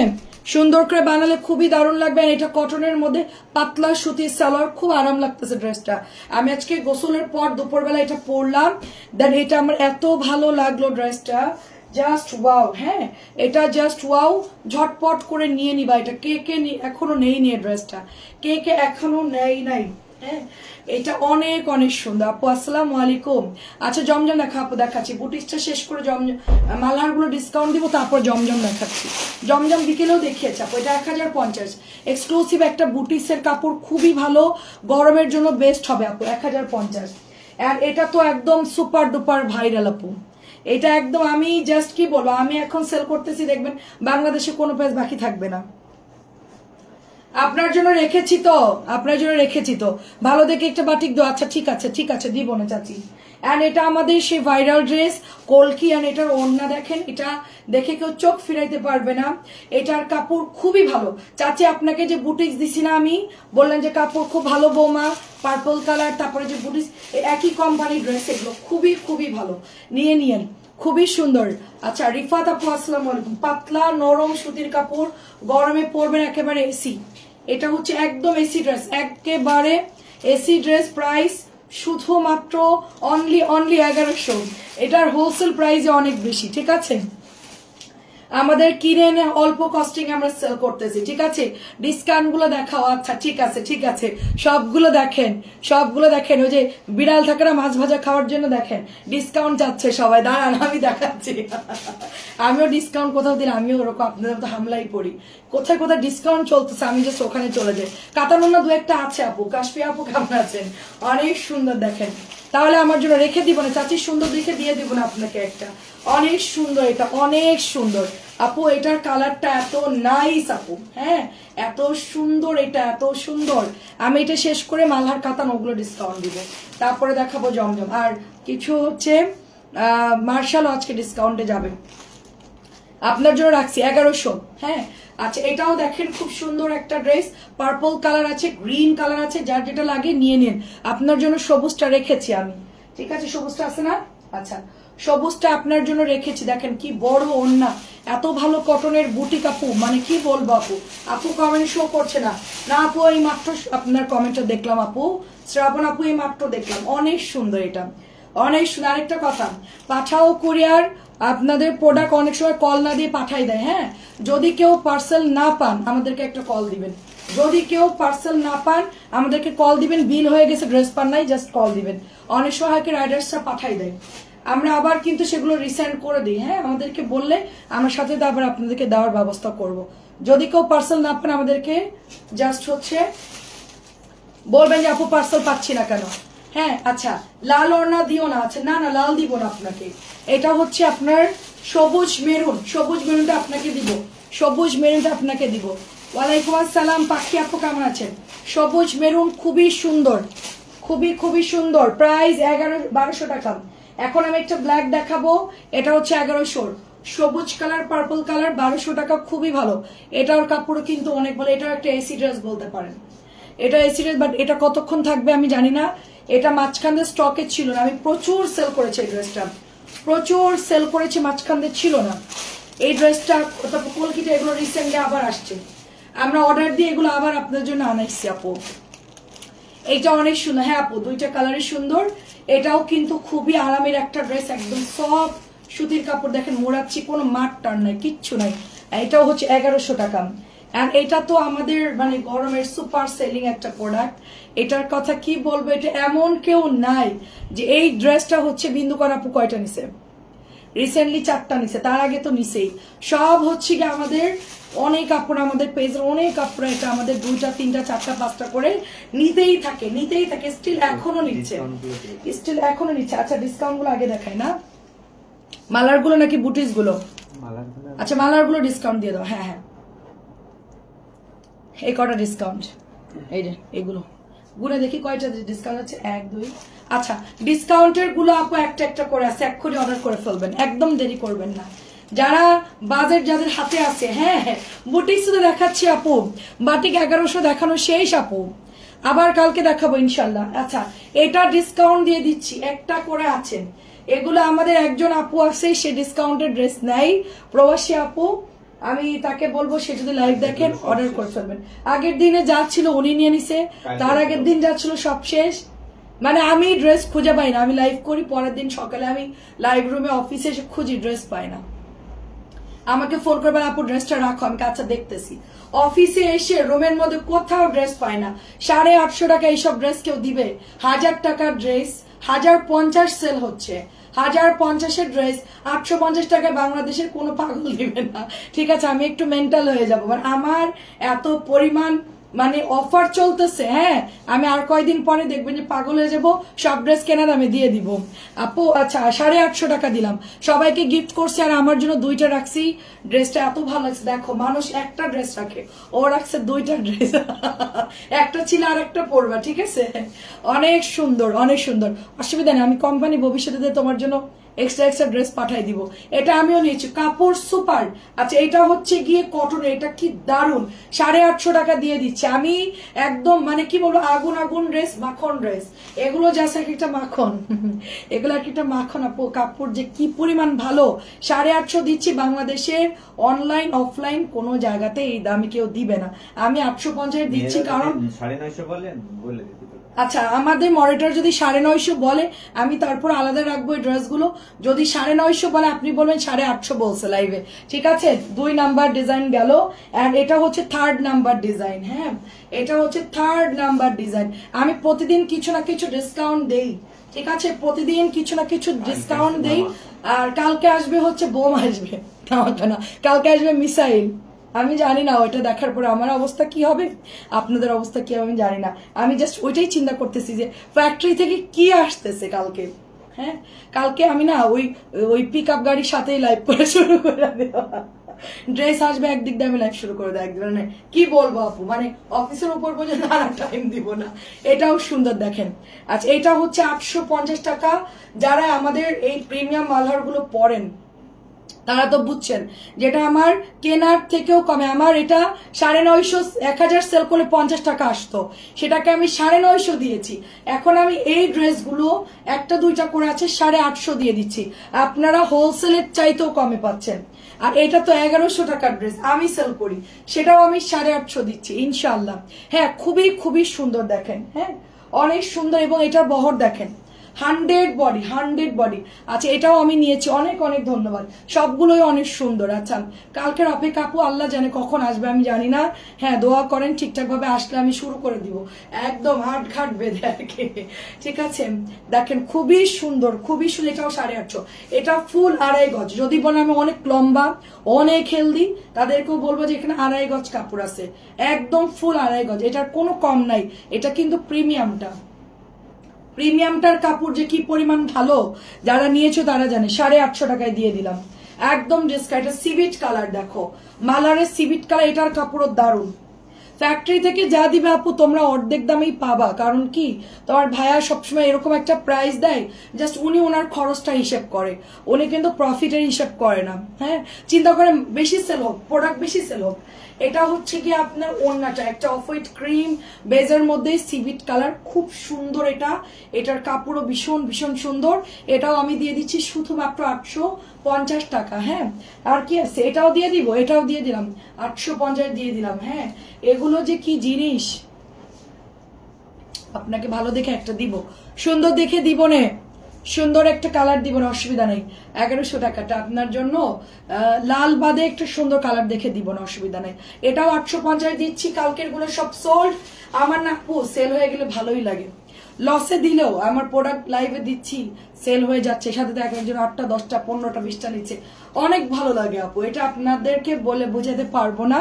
সুন্দর করে বানালে খুবই দারুণ লাগবে। আর এটা কটনের মধ্যে পাতলা সুতির সালোয়ার, খুব আরাম লাগতেছে ড্রেসটা। আমি আজকে গোসলের পর দুপুরবেলা এটা পরলাম, দেন এটা আমার এত ভালো লাগলো ড্রেসটা, জাস্ট ওয়াও। হ্যাঁ এটা জাস্ট ওয়াও, ঝটপট করে নিয়ে নিবা এটা। কে কে এখনো নেই নিয়ে ড্রেসটা, কে কে এখনো নেই নাই? হ্যাঁ এটা অনেক অনেক সুন্দর আপু। আসসালামু আলাইকুম। আচ্ছা জমজম দেখা আপু, দেখাচ্ছি বুটিক্সটা শেষ করে জমজম মালহার গুলো ডিসকাউন্ট দিব, তারপর জমজম দেখাচ্ছি। জমজম বিকেলেও দেখিয়েছে আপু, এটা 1050 এক্সক্লুসিভ একটা বুটিক্সের কাপড়, খুবই ভালো, গরমের জন্য বেস্ট হবে আপু, 1050। আর এটা তো একদম সুপার ডুপার ভাইরাল আপু, এটা একদম আমি জাস্ট কি বলবো, আমি এখন সেল করতেছি, দেখবেন বাংলাদেশে কোনো প্রাইস বাকি থাকবে না। আপনার জন্য রেখেছি তো, আপনার জন্য রেখেছি তো, ভালো দেখে একটা বাটিক দো। আচ্ছা ঠিক আছে ঠিক আছে, দিব না চাচি। এন্ড এটা আমাদের সেই ভাইরাল ড্রেস কলকি, এন্ড এটার ওড়না দেখেন, এটা দেখে কেউ চোখ ফিরাইতে পারবে না। এটার কাপড় খুবই ভালো। চাচি আপনাকে যে বুটিক্স দিছি না, আমি বললেন যে কাপড় খুব ভালো বৌমা, পার্পল কালার, তারপরে যে বুটিক্স একই কোম্পানির ড্রেস, এগুলো খুবই খুবই ভালো, নিয়ে নিয়েন, খুবই সুন্দর। আচ্ছা রিফাত আপু আসসালামু আলাইকুম। পাতলা নরম সুতির কাপড়, গরমে পরবেন একেবারে এসি। এটা হচ্ছে একদম এসি ড্রেস, একেবারে এসি ড্রেস। প্রাইস শুধুমাত্র অনলি 1100। এটার হোলসেল প্রাইসে অনেক বেশি, ঠিক আছে? আমাদের কিনে এনে অল্প কস্টিং আমরা সেল করতেছি, ঠিক আছে? ডিসকাউন্ট গুলো দেখাও। আচ্ছা ঠিক আছে ঠিক আছে, সবগুলো দেখেন, সবগুলো দেখেন। ওই যে বিড়াল থাকে না মাছ ভাজা খাওয়ার জন্য, দেখেন ডিসকাউন্ট যাচ্ছে সবাই, দাঁড়ান আমি দেখাচ্ছি। আমিও ডিসকাউন্ট কোথাও দিন, আমিও ওরকম আপনাদের মতো হামলাই পড়ি, কোথায় কোথায় ডিসকাউন্ট চলতেছে আমি জাস্ট ওখানে চলে যাই। কাতানোনা দু একটা আছে আপু। কাশফি আপু কেমন আছেন? অনেক সুন্দর দেখেন। তাহলে আমার জন্য রেখে দিব না চাচি, সুন্দর দেখে দিয়ে দিব না আপনাকে একটা, অনেক সুন্দর, এটা অনেক সুন্দর আপু। এটার কালারটা এত নাইস আপু, হ্যাঁ এত সুন্দর, এটা এত সুন্দর। আমি এটা শেষ করে মালহার কাতান ওগুলো ডিসকাউন্ট দিব, তারপরে দেখাবো জমজম। আর কিছু হচ্ছে মার্শালও আজকে ডিসকাউন্টে যাবে, আপনার জন্য রাখছি 1100। হ্যাঁ আচ্ছা এটাও দেখেন, খুব সুন্দর একটা ড্রেস, পার্পল কালার আছে, গ্রিন কালার আছে, যার যেটা লাগে নিয়ে নিন। আপনার জন্য সবুজটা রেখেছি আমি, ঠিক আছে? সবুজটা আছে না? আচ্ছা সবুজটা আপনার জন্য রেখেছি। দেখেন কি বড় ওড়না, এত ভালো কটনের বুটিক আপু, মানে কি বলবো আপু। আপু কমেন্ট শো করছে না, না আপু এই মাত্র আপনার কমেন্টটা দেখলাম আপু, শ্রাবণ আপু এই মাত্র দেখলাম, অনেক সুন্দর এটা, অনেক সুন্দর। আরেকটা কথা, পাঠাও কুরিয়ার আপনাদের প্রোডাক্ট অনেক সময় কল না দিয়ে পাঠাই দেয়। হ্যাঁ যদি কেউ পার্সেল না পান আমাদেরকে একটা কল দিবেন, যদি কেউ পার্সেল না পান আমাদেরকে কল দিবেন, বিল হয়ে গেছে ড্রেস পান নাই জাস্ট কল দিবেন। অনেক সময় রাইডার্সরা পাঠাই দেয়, আমরা আবার কিন্তু সেগুলো রিসেন্ড করে দিই। হ্যাঁ আমাদেরকে বললে আমার সাথে আবার আপনাদেরকে দেওয়ার ব্যবস্থা করব। যদি কেউ পার্সেল না পান আমাদেরকে জাস্ট হচ্ছে বলবেন যে আপু পার্সেল পাচ্ছি না কেন। হ্যাঁ আচ্ছা লাল ওড়না দিও না, আচ্ছা না না লাল দিব না আপনাকে, এটা হচ্ছে আপনার সবুজ মেরুন, সবুজ মেরুনটা আপনাকে দিব, সবুজ মেরুনটা আপনাকে দিব। ওয়ালাইকুম আসসালাম পাখি আপু কেমন আছেন? সবুজ মেরুন খুবই সুন্দর, খুবই খুবই সুন্দর, প্রাইস 1200 টাকা। এখন আমি একটা ব্ল্যাক দেখাবো, এটা হচ্ছে 1100। সবুজ কালার পার্পল কালার 1200 টাকা, খুবই ভালো। এটার কাপড়ও কিন্তু অনেক ভালো, এটাও একটা এসি ড্রেস বলতে পারেন, এটা এসি ড্রেস, বাট এটা কতক্ষণ থাকবে আমি জানি না। এটা মাঝখানে স্টকে ছিল না, আমি প্রচুর সেল করেছি এই ড্রেসটা, প্রচুর সেল করেছি, মাঝখানে ছিল না এই ড্রেসটা। কলকিটা এগুলো রিসেন্টলি আবার আসছে, আমরা অর্ডার দিয়ে এগুলো আবার আপনার জন্য আনাইছি আপু। এইটা অনেক সুন্দর, হ্যাঁ আপু দুইটা কালারই সুন্দর। এটাও কিন্তু খুবই আরামের একটা ড্রেস, একদম সফট সুতির কাপড়, দেখেন মোড়াচ্ছি, কোনো মাঠ টান নাই, কিচ্ছু নাই। এটাও হচ্ছে 1100 টাকা। আর এটা তো আমাদের মানে গরমের সুপার সেলিং একটা প্রোডাক্ট, এটার কথা কি বলবো, এটা এমন কেউ নাই যে এই ড্রেসটা হচ্ছে বিন্দুকর আপু কয়টা নিছে, রিসেন্টলি 4টা নিছে, তার আগে তো নিছেই। সব হচ্ছে কি আমাদের অনেক কাপড়, আমাদের পেজের অনেক কাপড়, এটা আমাদের 2টা 3টা 4টা 5টা করে নিতেই থাকে, নিতেই থাকে, স্টিল এখনো নিচ্ছে, স্টিল এখনো নিচ্ছে। আচ্ছা ডিসকাউন্ট গুলো আগে দেখায় না, মালার গুলো নাকি বুটিস গুলো? আচ্ছা মালার গুলো ডিসকাউন্ট দিয়ে দাও। হ্যাঁ হ্যাঁ এই কটা ডিসকাউন্ট, এই যে এগুলো গুনে দেখি কয়টা ডিসকাউন্ট আছে, 1 2। আচ্ছা, ডিসকাউন্টের গুলো আপু একটা একটা করে আছে, এক্ষুনি অর্ডার করে ফেলবেন, একদম দেরি করবেন না। যারা বাজেট যাদের হাতে আছে, হ্যাঁ হ্যাঁ, বুটিক শুধু দেখাচ্ছি আপু, বাটিক 1100 দেখানো শেষ আপু, আবার কালকে দেখাবো ইনশাল্লাহ। আচ্ছা, এটা ডিসকাউন্ট দিয়ে দিচ্ছি, একটা করে আছেন, এগুলো আমাদের একজন আপু আছে, সে ডিসকাউন্টের ড্রেস নেয়, প্রবাসী আপু, আমি তাকে বলবো সে যদি লাইভ দেখেন অর্ডার করে ফেলবেন। আগের দিনে যা ছিল উনি নিয়ে নিছে, তার আগের দিন যা ছিল সব শেষ, মানে আমি ড্রেস খুঁজে পাই না, আমি লাইভ করি, পরের দিন সকালে আমি লাইভ রুমে অফিসে এসে খুঁজি, ড্রেস পাই না, আমাকে ফোন করবেন আপু ড্রেসটা রাখো, আমি আচ্ছা দেখতেছি, অফিসে এসে রুমের মধ্যে কোথাও ড্রেস পায় না, 850 টাকা এইসব ড্রেস কেউ দিবে? 1000 টাকার ড্রেস 1050 সেল হচ্ছে, 1050-এর ড্রেস 850 টাকায় বাংলাদেশের কোনো পাগল দিবে না, ঠিক আছে? আমি একটু মেন্টাল হয়ে যাবো, মানে আমার এত পরিমাণ মানে অফার চলতেছে, হ্যাঁ, আমি আর কয়দিন পরে দেখবেন যে পাগল হয়ে যাবো, সব ড্রেস কেনার আমি দিয়ে দিব আপু। আচ্ছা, 850 টাকা দিলাম, সবাইকে গিফট করছি, আর আমার জন্য 2টা রাখছি, ড্রেসটা এত ভালো লাগছে, দেখো মানুষ একটা ড্রেস রাখে, ও রাখছে 2টা ড্রেস, একটা ছিল আর একটা পরবা, ঠিক আছে? অনেক সুন্দর, অনেক সুন্দর, অসুবিধা নেই, আমি কোম্পানি ভবিষ্যতে তোমার জন্য এক্সট্রা ড্রেস পাঠাই দিব। এটা আমিও নিয়েছি, কাপড় সুপার। আচ্ছা, এটা হচ্ছে গিয়ে কটন, এটা কি দারুন, 850 টাকা দিয়ে দিচ্ছে আমি, একদম মানে কি বলবো, আগুন আগুন ড্রেস, মাখন ড্রেস, এগুলো জাস্ট একটা মাখন, এগুলো একটা মাখন আপু, কাপড় যে কি পরিমাণ ভালো, 850 দিচ্ছি, বাংলাদেশের অনলাইন অফলাইন কোনো জায়গাতে এই দামে কেউ দিবে না, আমি 850 দিচ্ছি, কারণ 950 বলেন বলে দিতে। আচ্ছা, আমাদের মনিটর যদি 950 বলে, আমি তারপর আলাদা রাখবো এই ড্রেসগুলো, যদি 950 বলে আপনি বলবেন 850 বলছে লাইভে, ঠিক আছে? 2 নাম্বার ডিজাইন গেল, এন্ড এটা হচ্ছে 3rd নাম্বার ডিজাইন, হ্যাঁ, এটা হচ্ছে 3rd নাম্বার ডিজাইন। আমি প্রতিদিন কিছু না কিছু ডিসকাউন্ট দেই, ঠিক আছে? প্রতিদিন কিছু না কিছু ডিসকাউন্ট দেই, আর কালকে আসবে হচ্ছে বোম আসবে, কালকে আসবে মিসাইল, আমি জানি না ওইটা দেখার পরে আমার অবস্থা কি হবে, আপনাদের অবস্থা কি হবে আমি জানি না, আমি জাস্ট ওইটাই চিন্তা করতেছি যে ফ্যাক্টরি থেকে কি আসতেছে কালকে, হ্যাঁ, কালকে আমি না ওই পিক আপ গাড়ির সাথেই লাইভ করে শুরু করে দেওয়া, ড্রেস আসবে একদিক দিয়ে আমি লাইভ শুরু করে দেওয়া, একদিন মানে কি বলবো আপু, মানে অফিসের উপর পর্যন্ত আর টাইম দিব না। এটাও সুন্দর দেখেন। আচ্ছা, এটা হচ্ছে 850 টাকা, যারা আমাদের এই প্রিমিয়াম মালহার গুলো পরেন তারা তো বুঝছেন, যেটা আমার কেনার থেকেও কমে, আমার এটা 950, 1000 সেল করলে 50 টাকা আসতো, সেটাকে আমি 950 দিয়েছি, এখন আমি এই ড্রেসগুলো একটা 2টা করে আছে 850 দিয়ে দিচ্ছি, আপনারা হোলসেলের চাইতেও কমে পাচ্ছেন। আর এটা তো 1100 টাকার ড্রেস আমি সেল করি, সেটাও আমি 850 দিচ্ছি ইনশাল্লাহ। হ্যাঁ, খুবই খুবই সুন্দর দেখেন, হ্যাঁ, অনেক সুন্দর, এবং এটার বহর দেখেন, 100 বডি। আচ্ছা, এটাও আমি নিয়েছি, অনেক অনেক ধন্যবাদ, সবগুলোই অনেক সুন্দর। আচ্ছা, কালকের অপেক্ষা আপু, আল্লাহ জানে কখন আসবে আমি জানি না, হ্যাঁ দোয়া করেন ঠিকঠাক ভাবে আসলে আমি শুরু করে দিব, একদম হাট ঘাট বেঁধে আর কি, ঠিক আছে? দেখেন খুবই সুন্দর, খুবই সুন্দর, এটাও 850, এটা ফুল 2.5 গজ, যদি বলে আমি অনেক লম্বা অনেক হেলদি তাদেরকেও বলবো যে এখানে 2.5 গজ কাপড় আছে, একদম ফুল 2.5 গজ, এটার কোনো কম নাই, এটা কিন্তু প্রিমিয়ামটার কাপড় যে কি পরিমাণ ভালো, যারা নিয়েছো তারা জানে, 850 টাকায় দিয়ে দিলাম, একদম ডিসকাউন্ট। এটা সিভিট কালার, দেখো মালারের সিভিট কালার, এটার কাপড়ও দারুন, ফ্যাক্টরি থেকে যা দিবে আপু তোমরা অর্ধেক দামেই পাবা, কারণ কি তোমার ভাইয়া সবসময় এরকম একটা প্রাইস দেয়, জাস্ট উনি ওনার খরচটা হিসেব করে, উনি কিন্তু প্রফিটের হিসেব করে না, হ্যাঁ, চিন্তা করে বেশি সেল হোক, প্রোডাক্ট বেশি সেল হোক। এটা হচ্ছে কি আপনার ওড়নাটা একটা অফ হোয়াইট ক্রিম বেজের মধ্যে সিভিট কালার, খুব সুন্দর, এটার কাপড়ও ভীষণ ভীষণ সুন্দর, এটাও আমি দিয়ে দিচ্ছি শুধুমাত্র 850 টাকা, হ্যাঁ। আর কি আছে, এটাও দিয়ে দিব, এটাও দিয়ে দিলাম, 850 দিয়ে দিলাম, হ্যাঁ। এগুলো যে কি জিনিস, আপনাকে ভালো দেখে একটা দিব, সুন্দর দেখে দিব না, সুন্দর একটা কালার দিব না, অসুবিধা নেই, 1100 টাকাটা আপনার জন্য, লাল বাদে একটা সুন্দর কালার দেখে দিব না, অসুবিধা নেই। এটাও 850 দিচ্ছি, কালকের গুলো সব সোল্ড, আমার না সেল হয়ে গেলে ভালোই লাগে, লসে দিলেও আমার প্রোডাক্ট লাইভে দিচ্ছি, সেল হয়ে যাচ্ছে, সাথে তো একজন 8টা 10টা 15টা 20টা নিচ্ছে, অনেক ভালো লাগে আপু, এটা আপনাদেরকে বলে বোঝাতে পারবো না,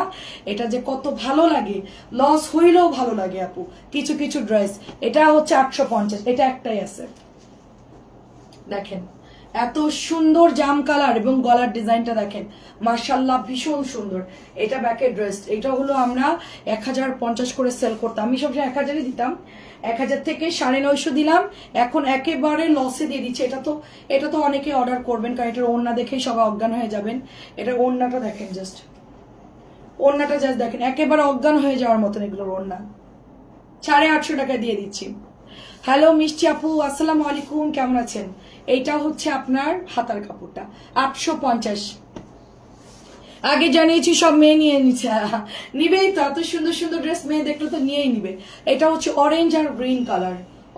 এটা যে কত ভালো লাগে, লস হইলেও ভালো লাগে আপু কিছু কিছু ড্রেস। এটা হচ্ছে 850, এটা একটাই আছে, দেখেন এত সুন্দর জাম কালার এবং গলার ডিজাইনটা দেখেন, মাশাআল্লাহ ভীষণ সুন্দর। এটা ব্যাকের ড্রেস, এটা হলো আমরা 1050 করে সেল করতাম, আমি সবসময় 1000ই দিতাম, 1000 থেকে 950 দিলাম, এখন একেবারে লসে দিয়ে দিচ্ছে। এটা তো অনেকে অর্ডার করবেন, কারণ এটার ওড়না দেখেই সবাই অজ্ঞান হয়ে যাবেন। এটা ওড়নাটা দেখেন, জাস্ট ওড়নাটা জাস্ট দেখেন, একেবারে অজ্ঞান হয়ে যাওয়ার মতন এগুলোর ওড়না। 850 টাকা দিয়ে দিচ্ছি। হ্যালো মিষ্টি আপু, আসসালামু আলাইকুম, কেমন আছেন? এইটা হচ্ছে আপনার হাতার কাপড়টা 850। আগে জানিয়েছি সব মেয়ে নিয়ে নিচ্ছে, নিবেই তো, এত সুন্দর সুন্দর ড্রেস মেয়ে দেখলে তো নিয়েই নিবে। এটা হচ্ছে অরেঞ্জ আর green colour,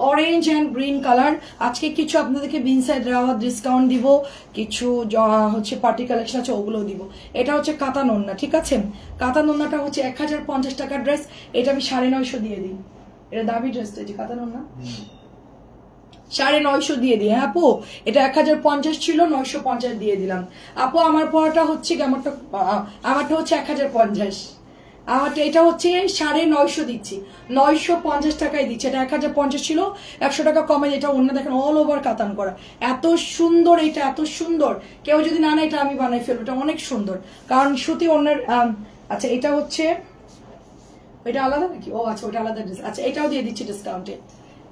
orange and green colour. আজকে কিছু আপনাদেরকে বিনসাইড রাওয়া ডিসকাউন্ট দিব, কিছু হচ্ছে পার্টি কালেকশন আছে ওগুলো দিব। এটা হচ্ছে কাতান ওড়না, ঠিক আছে? কাতান ওড়নাটা হচ্ছে 1050 টাকার ড্রেস, এটা আমি 950 দিয়ে দিই। এটা দামি ড্রেস তো, কাতান ওড়না 950 দিয়ে দিই। হ্যাঁ আপু, এটা 1050 ছিল, 950 দিয়ে দিলাম। আপু আমার পড়াটা হচ্ছে আমারটা হচ্ছে 1050, আমারটা এটা হচ্ছে 950 দিচ্ছি, 950 টাকায় দিচ্ছি। এটা 1050 ছিল, 100 টাকা কমে। এটা অন্য দেখেন অল ওভার কাতান করা, এত সুন্দর, এটা এত সুন্দর। কেউ যদি না নেয় এটা আমি বানাই ফেলবো, এটা অনেক সুন্দর, কারণ সুতি অন্যের। আচ্ছা এটা হচ্ছে, এটা আলাদা নাকি? ও আচ্ছা, ওটা আলাদা ড্রেস। আচ্ছা এটাও দিয়ে দিচ্ছি ডিসকাউন্টে,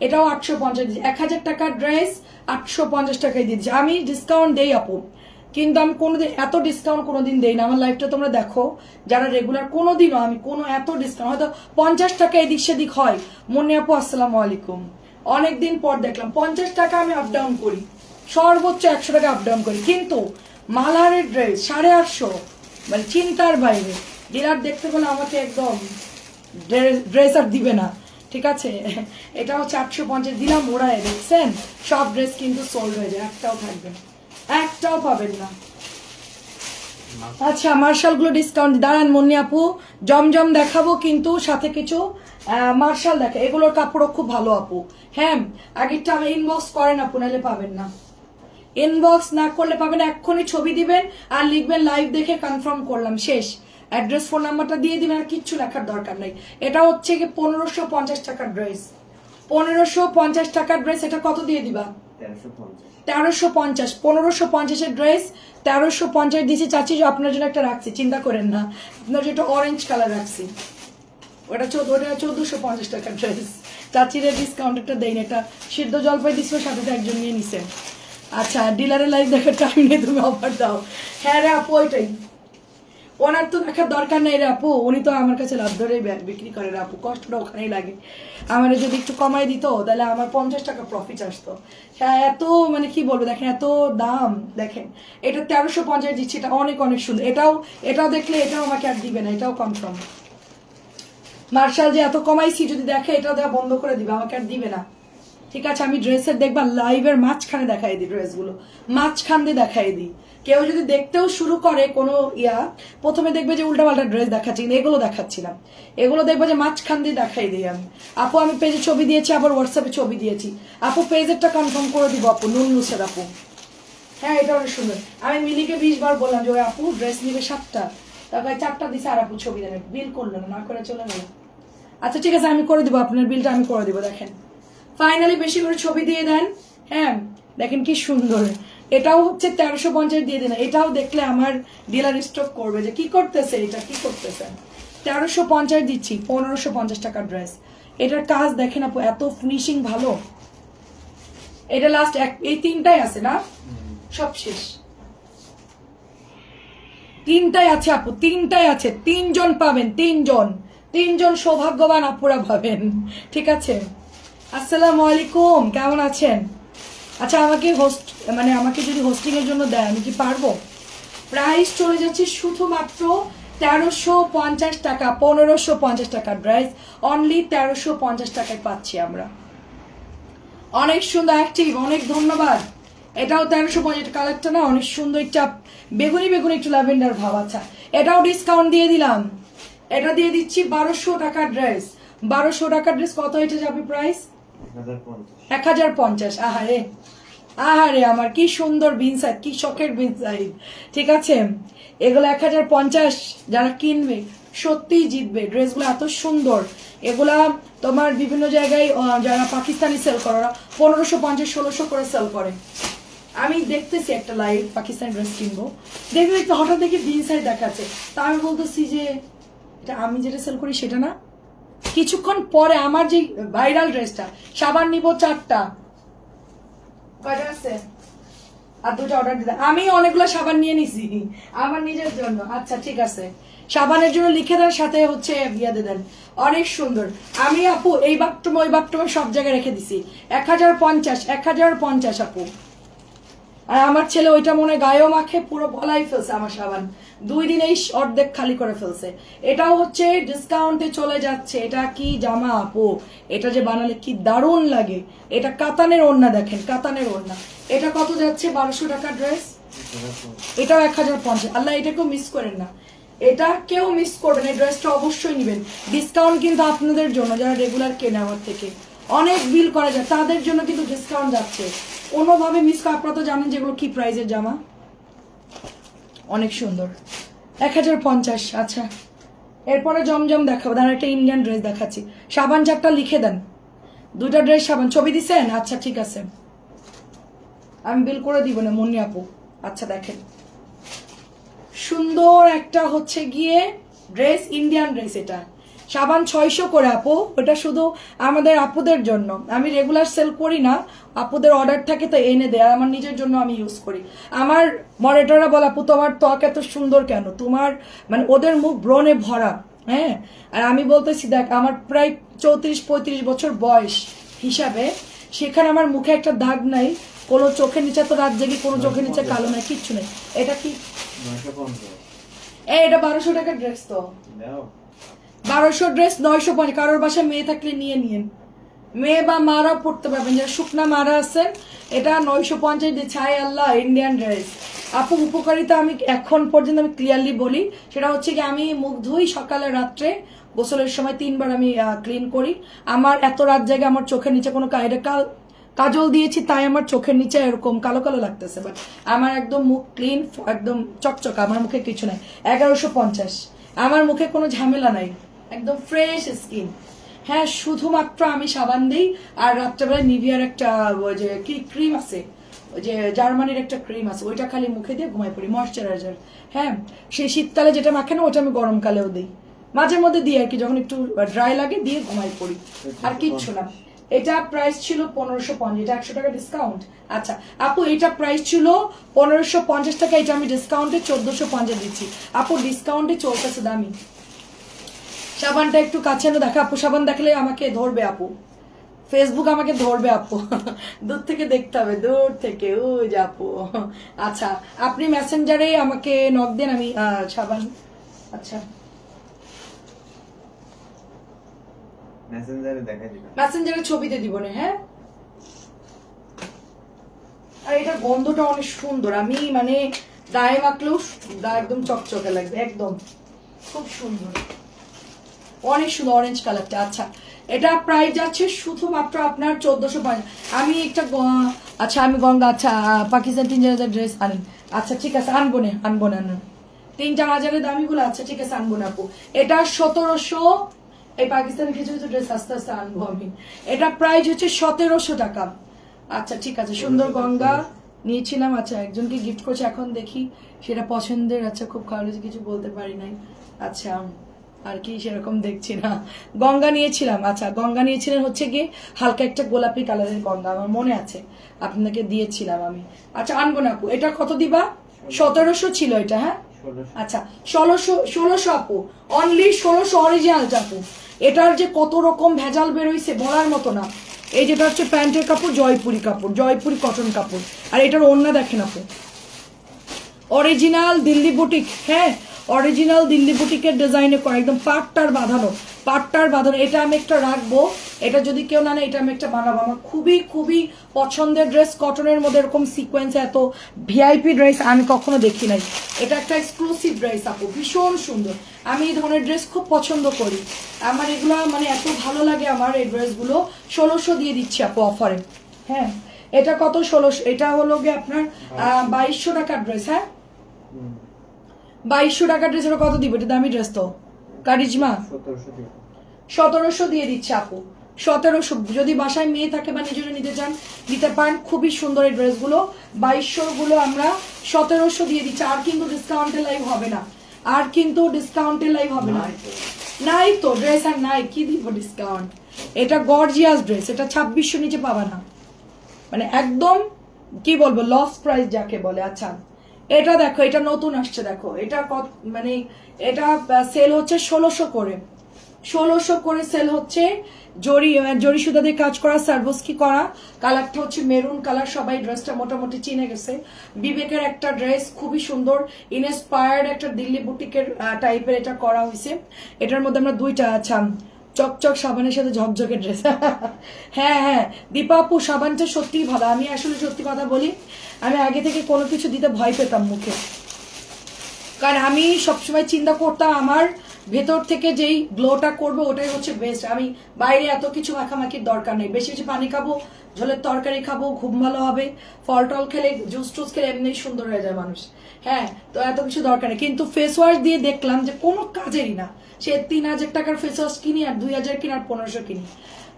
এটাও 850 দিচ্ছি। 1000 টাকার ড্রেস 850 টাকায় দিচ্ছি। আমি ডিসকাউন্ট দেই আপু, কিন্তু আমি কোনোদিন এত ডিসকাউন্ট কোনোদিন দেই না। আমার লাইফটা তোমরা দেখো যারা রেগুলার, কোনোদিনও আমি কোনো এত ডিসকাউন্ট, হয়তো 50 টাকা এদিক সেদিক হয়। মনে আপু আসসালামু আলাইকুম, অনেকদিন পর দেখলাম 50 টাকা আমি আপ ডাউন করি, সর্বোচ্চ 100 টাকা আপ ডাউন করি, কিন্তু মালারের ড্রেস 850, মানে চিন্তার বাইরে। ডিলার দেখতে গেলে আমাকে একদম ড্রেস আর দিবে না, ঠিক আছে? এটা হচ্ছে 850 দিলাম, ওড়ায় দেখছেন সব ড্রেস কিন্তু সোল্ড হয়ে যায়, একটাও থাকবে না, একটাও পাবেন না। আচ্ছা মার্শাল গুলো ডিসকাউন্ট দাঁড়ান মুন্নি আপু, জমজম দেখাবো কিন্তু সাথে কিছু মার্শাল দেখা, এগুলোর কাপড়ও খুব ভালো আপু। হ্যাঁ আগেরটা আমি ইনবক্স করেন আপু, নাহলে পাবেন না, ইনবক্স না করলে পাবেন। এক্ষুনি ছবি দিবেন আর লিখবেন লাইভ দেখে কনফার্ম করলাম, শেষ। অ্যাড্রেস ফোন নাম্বারটা দিয়ে দিবেন, আর কিচ্ছু লেখার দরকার নাই। এটা হচ্ছে কি 1550 টাকার ড্রেস, 1550 টাকার ড্রেস। এটা কত দিয়ে দিবা? 1350। 1550 ড্রেস 1350 দিয়েছি। চাচ্ছি আপনার জন্য একটা রাখছি, চিন্তা করেন না, আপনার যেটা অরেঞ্জ কালার রাখছি, ওটা 1450 টাকার ড্রেস। চাচিরে ডিসকাউন্ট একটা দেয় না, এটা সিদ্ধ জলপাই দিচ্ছিল, সাথে একজন নিয়ে নিছেন। আচ্ছা ডিলারের লাইভ দেখার টাইম নেই, তুমি অফার দাও। হ্যাঁ রে আপু, ওইটাই, ওনার তো দেখার দরকার নেই রে আপু, উনি তো আমার কাছে লাভ ধরেই বিক্রি করে রে আপু, কষ্টটা ওখানেই লাগে। আমার যদি একটু কমাই দিত তাহলে আমার 50 টাকা প্রফিট আসতো। হ্যাঁ এত মানে কি বলবো, দেখেন এত দাম, দেখেন এটা 1350 দিচ্ছি, এটা অনেক অনেক সুন্দর। এটাও দেখলে এটাও আমাকে আর দিবে না, এটাও কনফার্ম। মার্শাল যে এত কমাইছি যদি দেখে, এটাও দেওয়া বন্ধ করে দিবে, আমাকে আর দিবে না, ঠিক আছে? আমি ড্রেসের দেখবা লাইভের মাঝখানে দেখাই দিই, ড্রেসগুলো মাঝখান দিয়ে দেখাই দিই। কেউ যদি দেখতেও শুরু করে কোনো প্রথমে দেখবে যে উল্টাপাল্টা ড্রেস দেখাচ্ছি, কিন্তু এগুলো দেখাচ্ছিলাম, এগুলো দেখবে যে মাঝখান দিয়ে দেখাই দিই আমি। আপু আমি পেজে ছবি দিয়েছি, আবার হোয়াটসঅ্যাপে ছবি দিয়েছি। আপু পেজেরটা কনফার্ম করে দিব আপু, নুন নুসের আপু। হ্যাঁ এটা অনেক সুন্দর। আমি মিলিকে 20 বার বললাম যে ওই আপু ড্রেস নিবে 7টা, তারপরে 4টা দিছে, আর আপু ছবি দেন, বিল করলো না, করে চলে গেল। আচ্ছা ঠিক আছে, আমি করে দিব, আপনার বিলটা আমি করে দিব। দেখেন ফাইনালি বেশি করে ছবি দিয়ে দেন। হ্যাঁ দেখেন কি সুন্দর, এটাও হচ্ছে 1350 দিয়ে দেন। এটাও দেখলে আমার ডিলার স্টক করবে যে কি করতেছে, এটা কি করতেছে। 1350 দিচ্ছি, 1550 টাকার ড্রেস। এটার কাজ দেখেন আপু, এত ফিনিশিং ভালো। এটা লাস্ট এই 3টাই আছে না, সব শেষ। 3টাই আছে আপু, 3টাই আছে, 3জন পাবেন, 3জন সৌভাগ্যবান আপুরা পাবেন, ঠিক আছে? আসসালামু আলাইকুম, কেমন আছেন? আচ্ছা আমাকে আমাকে যদি হোস্টিং এর জন্য দেয় আমি কি পারবো? প্রাইস চলে যাচ্ছে শুধুমাত্র 1350 টাকা, 1550 টাকার ড্রেস অনলি 1350 টাকায় পাচ্ছি আমরা। অনেক সুন্দর অ্যাক্টিভ, অনেক ধন্যবাদ। এটাও 1350 কালারটা না অনেক সুন্দর, একটা বেগুনি একটু ল্যাভেন্ডার ভাব। আচ্ছা এটাও ডিসকাউন্ট দিয়ে দিলাম, এটা দিয়ে দিচ্ছি 1200 টাকার ড্রেস। 1200 টাকার ড্রেস কত এটা যাবে প্রাইস? 1050। আহারে আমার কি সুন্দর বিনসাইড, কি শখের বিনসাইড, ঠিক আছে? এগুলো 1050, যারা কিনবে সত্যিই জিতবে। ড্রেসগুলো এত সুন্দর, এগুলা তোমার বিভিন্ন জায়গায় যারা পাকিস্তানি সেল করে ওরা 1550 1600 করে সেল করে। আমি দেখতেছি একটা লাইভ পাকিস্তানি ড্রেস কিনবো, দেখতে দেখতে হঠাৎ দেখি বিন সাইড দেখাচ্ছে, তা আমি বলতেছি যে এটা আমি যেটা সেল করি সেটা না। কিছুক্ষণ পরে আমার যে ভাইরাল ড্রেসটা, সাবান নিব 4টা, কয়টা আছে আর 2টা অর্ডার দিতে, আমি অনেকগুলো সাবান নিয়ে নিছি আমার নিজের জন্য। আচ্ছা ঠিক আছে, সাবানের জন্য লিখে দেন, সাথে হচ্ছে বিয়া দিয়ে দেন। অনেক সুন্দর। আমি আপু এই বাথরুম ওই বাথরুমে সব জায়গায় রেখে দিছি 1050 আপু। আর আমার ছেলে ওইটা মনে গায়েও মাখে, পুরো গলায় ফেলছে আমার সাবান, 2 দিনেই অর্ধেক খালি করে ফেলছে। এটাও হচ্ছে ডিসকাউন্টে চলে যাচ্ছে। এটা কি জামা আপু, এটা যে বানালে কি দারুণ লাগে। এটা কাতানের ওড়না, দেখেন কাতানের ওড়না। এটা কত যাচ্ছে? 1200 টাকা ড্রেস। এটাও 1050। আল্লাহ এটা কেউ মিস করেন না, এটা কেউ মিস করবেন, এই ড্রেসটা অবশ্যই নেবেন। ডিসকাউন্ট কিন্তু আপনাদের জন্য, যারা রেগুলার কেনে আমার থেকে, অনেক বিল করা যায় তাদের জন্য কিন্তু ডিসকাউন্ট যাচ্ছে। কোনোভাবে মিস করে, আপনারা তো জানেন যেগুলো কি প্রাইসের জামা। অনেক সুন্দর, 1050। আচ্ছা এরপরে জমজম দেখাবো, দাঁড়া একটা ইন্ডিয়ান ড্রেস দেখাচ্ছি। সাবান 4টা লিখে দেন, 2টা ড্রেস সাবান, ছবি দিছেন? আচ্ছা ঠিক আছে, আমি বিল করে দিব না মুন্নি আপু। আচ্ছা দেখেন সুন্দর একটা হচ্ছে গিয়ে ড্রেস, ইন্ডিয়ান ড্রেস। এটা সাবান 600 করে আপু, ওটা শুধু আমাদের আপুদের জন্য। আমি রেগুলার সেল করি না, আপুদের অর্ডার থাকে তো এনে দেয়, আর আমার নিজের জন্য আমি ইউজ করি। আমার মডারেটররা বলে আপু তোমার ত্বক এত সুন্দর কেন, তোমার মানে ওদের মুখ ব্রণে ভরা। হ্যাঁ, আর আমি বলতেছি দেখ আমার প্রায় 34-35 বছর বয়স হিসাবে, সেখানে আমার মুখে একটা দাগ নাই, কোনো চোখের নিচে তো রাত জেগে কোনো চোখের নিচে কালো নাই, কিচ্ছু নেই। এটা কি? এটা 1200 টাকার ড্রেস। তো 1200 ড্রেস 950। কারোর বাসায় মেয়ে থাকলে নিয়ে নিন, মেয়ে বা মারা পড়তে পারবেন, যারা শুকনা মারা আছেন। এটা 950 দিয়ে ছাই আল্লাহ ইন্ডিয়ান ড্রেস। আপু উপকারিতা আমি এখন পর্যন্ত আমি ক্লিয়ারলি বলি, সেটা হচ্ছে কি আমি মুখ ধুই সকালে রাত্রে, গোসলের সময় 3 বার আমি ক্লিন করি। আমার এত রাত জায়গা আমার চোখের নিচে কোনো কাজল দিয়েছি, তাই আমার চোখের নিচে এরকম কালো কালো লাগতেছে, বাট আমার একদম মুখ ক্লিন, একদম চকচকা, আমার মুখে কিছু নাই। 1150। আমার মুখে কোনো ঝামেলা নাই, একদম ফ্রেশ স্কিন। হ্যাঁ শুধুমাত্র আমি সাবান দিই, আর রাত্রেবেলা নিভিয়ার একটা ওই যে কি ক্রিম আছে, ওই যে জার্মানির একটা ক্রিম আছে, ওইটা খালি মুখে দিয়ে ঘুমাই পড়ি, ময়শ্চারাইজার। হ্যাঁ সেই শীতকালে যেটা মাখে না, ওটা আমি গরমকালেও দিই, মাঝে মধ্যে দিই আর কি, যখন একটু ড্রাই লাগে দিয়ে ঘুমাই পড়ি, আর কিচ্ছু না। এটা প্রাইস ছিল 1550, এটা 100 টাকা ডিসকাউন্ট। আচ্ছা আপু এটা প্রাইস ছিল 1550 টাকা, এটা আমি ডিসকাউন্টে 1450 দিচ্ছি। আপু ডিসকাউন্টে চলতেছে দামি। সাবানটা একটু কাছে এনে দেখা আপু, সাবান দেখলে আমাকে ধরবে আপু, ফেসবুক আমাকে ধরবে আপু দূর থেকে দেখতে হবে, দূর থেকে, ওই যে আপু। আচ্ছা আপনি মেসেঞ্জারে আমাকে নক দেন, আমি সাবান। আচ্ছা মেসেঞ্জারে ছবিতে দিব না। হ্যাঁ আর এটা গন্ধটা অনেক সুন্দর, আমি মানে গায়ে মাখলেও একদম চকচকে লাগবে, একদম খুব সুন্দর, অনেক সুন্দর অরেঞ্জ কালারটা। আচ্ছা এটা প্রাইস যাচ্ছে শুধুমাত্র আপনার 1450। আমি একটা আচ্ছা আমি গঙ্গা, আচ্ছা পাকিস্তান 3000 ড্রেস আনেন। আচ্ছা ঠিক আছে আনবো না 3-4 হাজারের দামিগুলো। আচ্ছা ঠিক আছে আনবো না আপু। এটা 1700, এই পাকিস্তানের কিছু কিছু ড্রেস আস্তে আস্তে আনবো আমি। এটা প্রাইস হচ্ছে 1700 টাকা। আচ্ছা ঠিক আছে, সুন্দর গঙ্গা নিয়েছিলাম। আচ্ছা একজনকে গিফট করছে, এখন দেখি সেটা পছন্দের। আচ্ছা খুব খারাপ কিছু বলতে পারি নাই। আচ্ছা আর কি সেরকম দেখছি না। গঙ্গা নিয়েছিলাম, আচ্ছা গঙ্গা নিয়েছিলেন হচ্ছে গিয়ে হালকা একটা গোলাপি কালারের গঙ্গা, আমার মনে আছে আপনাকে দিয়েছিলাম আমি। আচ্ছা আনবো না আপু। এটা কত দিবা? 1700 ছিল এটা। হ্যাঁ আচ্ছা 1600 আপু, অনলি 1600 অরিজিনাল আপু। এটার যে কত রকম ভেজাল বেরোইছে বলার মতো না। এই যেটা হচ্ছে প্যান্টের কাপড়, জয়পুরি কাপড়, জয়পুরি কটন কাপড়, আর এটার ওড়না দেখেন আপু, অরিজিনাল দিল্লি বুটিক। হ্যাঁ অরিজিনাল দিল্লি বুটিকের ডিজাইনে করা, একদম পাটটার বাঁধানো। এটা আমি একটা রাখবো, এটা যদি কেউ না নেয় এটা আমি একটা বানাবো। আমার খুবই খুবই পছন্দের ড্রেস, কটনের মধ্যে এরকম সিকোয়েন্স, এত ভিআইপি ড্রেস আমি কখনো দেখি নাই। এটা একটা এক্সক্লুসিভ ড্রেস আপু, ভীষণ সুন্দর। আমি এই ধরনের ড্রেস খুব পছন্দ করি, আমার এগুলো মানে এত ভালো লাগে আমার এই ড্রেসগুলো। 1600 দিয়ে দিচ্ছি আপু অফারে। হ্যাঁ এটা কত? 1600। এটা হলো গিয়ে আপনার 2200 টাকার ড্রেস। হ্যাঁ 2200 টাকার ড্রেস। এটা কত দিব? এটা দামি ড্রেস তো কারিজমা। 1700 দিয়ে দিচ্ছে আপু। 1700, যদি বাসায় মেয়ে থাকে বা নিজেরা নিতে চান নিতে পারেন। খুবই সুন্দর এই ড্রেসগুলো। 2200 গুলো আমরা 1700 দিয়ে দিচ্ছি। আর কিন্তু ডিসকাউন্টের লাইভ হবে না, আর কিন্তু ডিসকাউন্টের লাইভ হবে না। নাই তো ড্রেস আর নাই, কি দিব ডিসকাউন্ট? এটা গর্জিয়াস ড্রেস, এটা 2600 নিচে পাবা না, মানে একদম কি বলবো লস প্রাইস যাকে বলে। আচ্ছা এটা দেখো, এটা নতুন আসছে দেখো, এটা মানে এটা সেল হচ্ছে 1600 করে, 1600 করে সেল হচ্ছে। জরি সুতা দিয়ে কাজ করা, সার্ভোস্কি করা, কালারটা হচ্ছে মেরুন কালার। সবাই ড্রেসটা মোটামুটি চিনে গেছে। বিবেকের একটা ড্রেস, খুবই সুন্দর ইনস্পায়ার্ড একটা দিল্লি বুটিকের টাইপের এটা করা হয়েছে। এটার মধ্যে আমরা দুইটা, আচ্ছা চকচক সাবানের সাথে ঝকঝকে ড্রেস। হ্যাঁ হ্যাঁ দীপা আপু, সাবানটা সত্যিই ভালো। আমি আসলে সত্যি কথা বলি, আমি আগে থেকে কোনো কিছু দিতে ভয় পেতাম মুখে, কারণ আমি সবসময় চিন্তা করতাম আমার ভেতর থেকে যেই গ্লোটা করবে ওটাই হচ্ছে বেস্ট। আমি বাইরে এত কিছু মাখামাখির দরকার নেই। বেশি বেশি পানি খাবো, ঝোলের তরকারি খাবো, ঘুম ভালো হবে, ফল টল খেলে, জুস টুস খেলে এমনি সুন্দর হয়ে যায় মানুষ। হ্যাঁ, তো এত কিছু দরকার নেই। কিন্তু ফেস ওয়াশ দিয়ে দেখলাম যে কোনো কাজেরই না। সে 3000 টাকার ফেস ওয়াশ কিনি আর 2000 কিনি আর 1500 কিনি,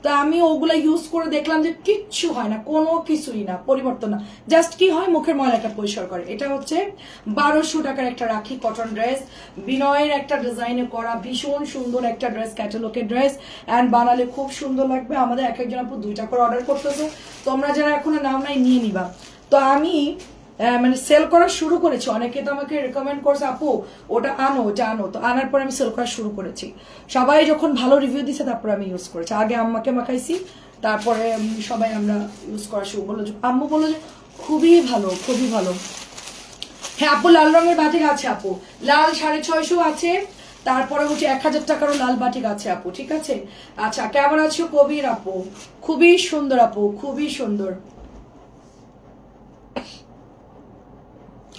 তা আমি ওগুলা ইউজ করে দেখলাম যে কিচ্ছু হয় না, কোনো কিছুই না, পরিবর্তন না। জাস্ট কি হয়, মুখের ময়লাটা পরিষ্কার করে। এটা হচ্ছে 1200 টাকার একটা রাখি কটন ড্রেস, বিনয়ের একটা ডিজাইনে করা, ভীষণ সুন্দর একটা ড্রেস, ক্যাটালগের ড্রেস। অ্যান্ড বানালে খুব সুন্দর লাগবে। আমাদের এক একজন আপু 2টা করে অর্ডার করতেছে, তোমরা যারা এখনো নাও নাই নিয়ে নিবা। তো আমি মানে সেল করা শুরু করেছি। অনেকে তো আমাকে রেকমেন্ড করছে আপু ওটা আনো, ওটা আনো। তো আনার পর আমি সেল করা শুরু করেছি। সবাই যখন ভালো রিভিউ দিচ্ছে তারপরে আমি ইউজ করেছি। আগে আম্মাকে মাখাইছি, তারপরে সবাই আমরা ইউজ করা শুরু বললো। আম্মু বললো যে খুবই ভালো, খুবই ভালো। হ্যাঁ আপু, লাল রঙের বাটিক আছে আপু, লাল 650 আছে। তারপরে হচ্ছে 1000 টাকারও লাল বাটিক আছে আপু, ঠিক আছে। আচ্ছা কেমন আছো কবির আপু? খুবই সুন্দর আপু, খুবই সুন্দর।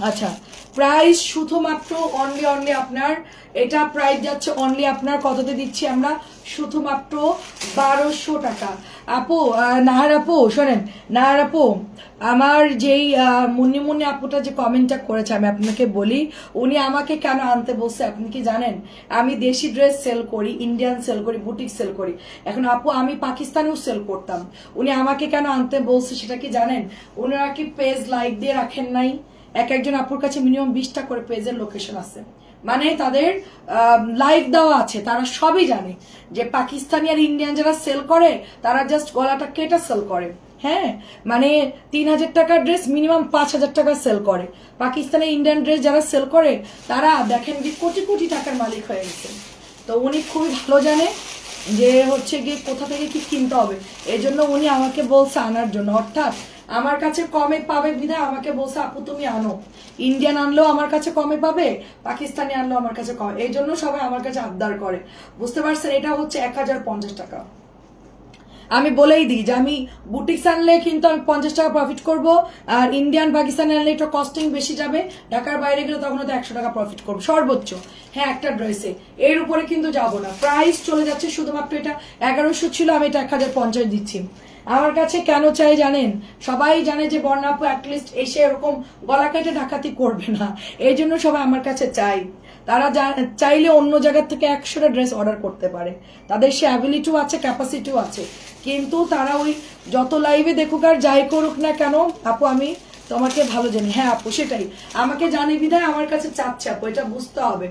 আচ্ছা প্রাইস শুধুমাত্র অনলি আপনার, এটা প্রাইস যাচ্ছে অনলি আপনার কততে দিচ্ছি আমরা, শুধুমাত্র 1200 টাকা। আপু নাহার আপু শোনেন, নাহার আপু আমার যেই মুন্নি আপুটা যে কমেন্টটা করেছে আমি আপনাকে বলি, উনি আমাকে কেন আনতে বলছে আপনি কি জানেন? আমি দেশি ড্রেস সেল করি, ইন্ডিয়ান সেল করি, বুটিক সেল করি। এখন আপু আমি পাকিস্তানেও সেল করতাম। উনি আমাকে কেন আনতে বলছে সেটা কি জানেন? উনারা কি পেজ লাইক দিয়ে রাখেন নাই? এক একজন আপুর কাছে মিনিমাম 20টা করে পেজের লোকেশন আছে, মানে তাদের লাইক দেওয়া আছে। তারা সবই জানে যে পাকিস্তানি আর ইন্ডিয়ান যারা সেল করে তারা জাস্ট গলাটা কেটে সেল করে। হ্যাঁ, মানে 3000 টাকার ড্রেস মিনিমাম 5000 টাকা সেল করে। পাকিস্তানি ইন্ডিয়ান ড্রেস যারা সেল করে তারা দেখেন যে কোটি কোটি টাকার মালিক হয়ে গেছে। তো উনি খুবই ভালো জানে যে হচ্ছে গিয়ে কোথা থেকে কি কিনতে হবে। এই জন্য উনি আমাকে বলছে আনার জন্য, অর্থাৎ আমার কাছে কমে পাবে বিধায় আমাকে বলছে আপু তুমি আনো। ইন্ডিয়ান আনলেও আমার কাছে কমে পাবে, পাকিস্তানি আনলেও আমার কাছে কমে। এই জন্য সবাই আমার কাছে আবদার করে, বুঝতে পারছেন। এটা হচ্ছে 1050 টাকা। আমি বলেই দিই যে আমি বুটিক্স আনলে কিন্তু আমি 50 টাকা প্রফিট করব, আর ইন্ডিয়ান পাকিস্তানি আনলে একটু কস্টিং বেশি যাবে। ঢাকার বাইরে গেলে তখন তো 100 টাকা প্রফিট করবো সর্বোচ্চ। হ্যাঁ একটা ড্রেসে, এর উপরে কিন্তু যাবো না। প্রাইস চলে যাচ্ছে শুধুমাত্র, এটা 1100 ছিল, আমি এটা 1050 দিচ্ছি। আমার কাছে কেন চাই জানেন? সবাই জানে যে বর্ণা আপু অ্যাটলিস্ট এসে এরকম গলা কেটে ডাকাতি করবে না, এই জন্য সবাই আমার কাছে চাই। তারা চাইলে অন্য জায়গার থেকে 100টা ড্রেস অর্ডার করতে পারে, তাদের সে অ্যাবিলিটিও আছে, ক্যাপাসিটিও আছে। কিন্তু তারা ওই যত লাইভে দেখুক আর যাই করুক না কেন, আপু আমি তোমাকে ভালো জানি। হ্যাঁ আপু সেটাই, আমাকে জানি বিধায় আমার কাছে চাচ্ছে আপু, এটা বুঝতে হবে।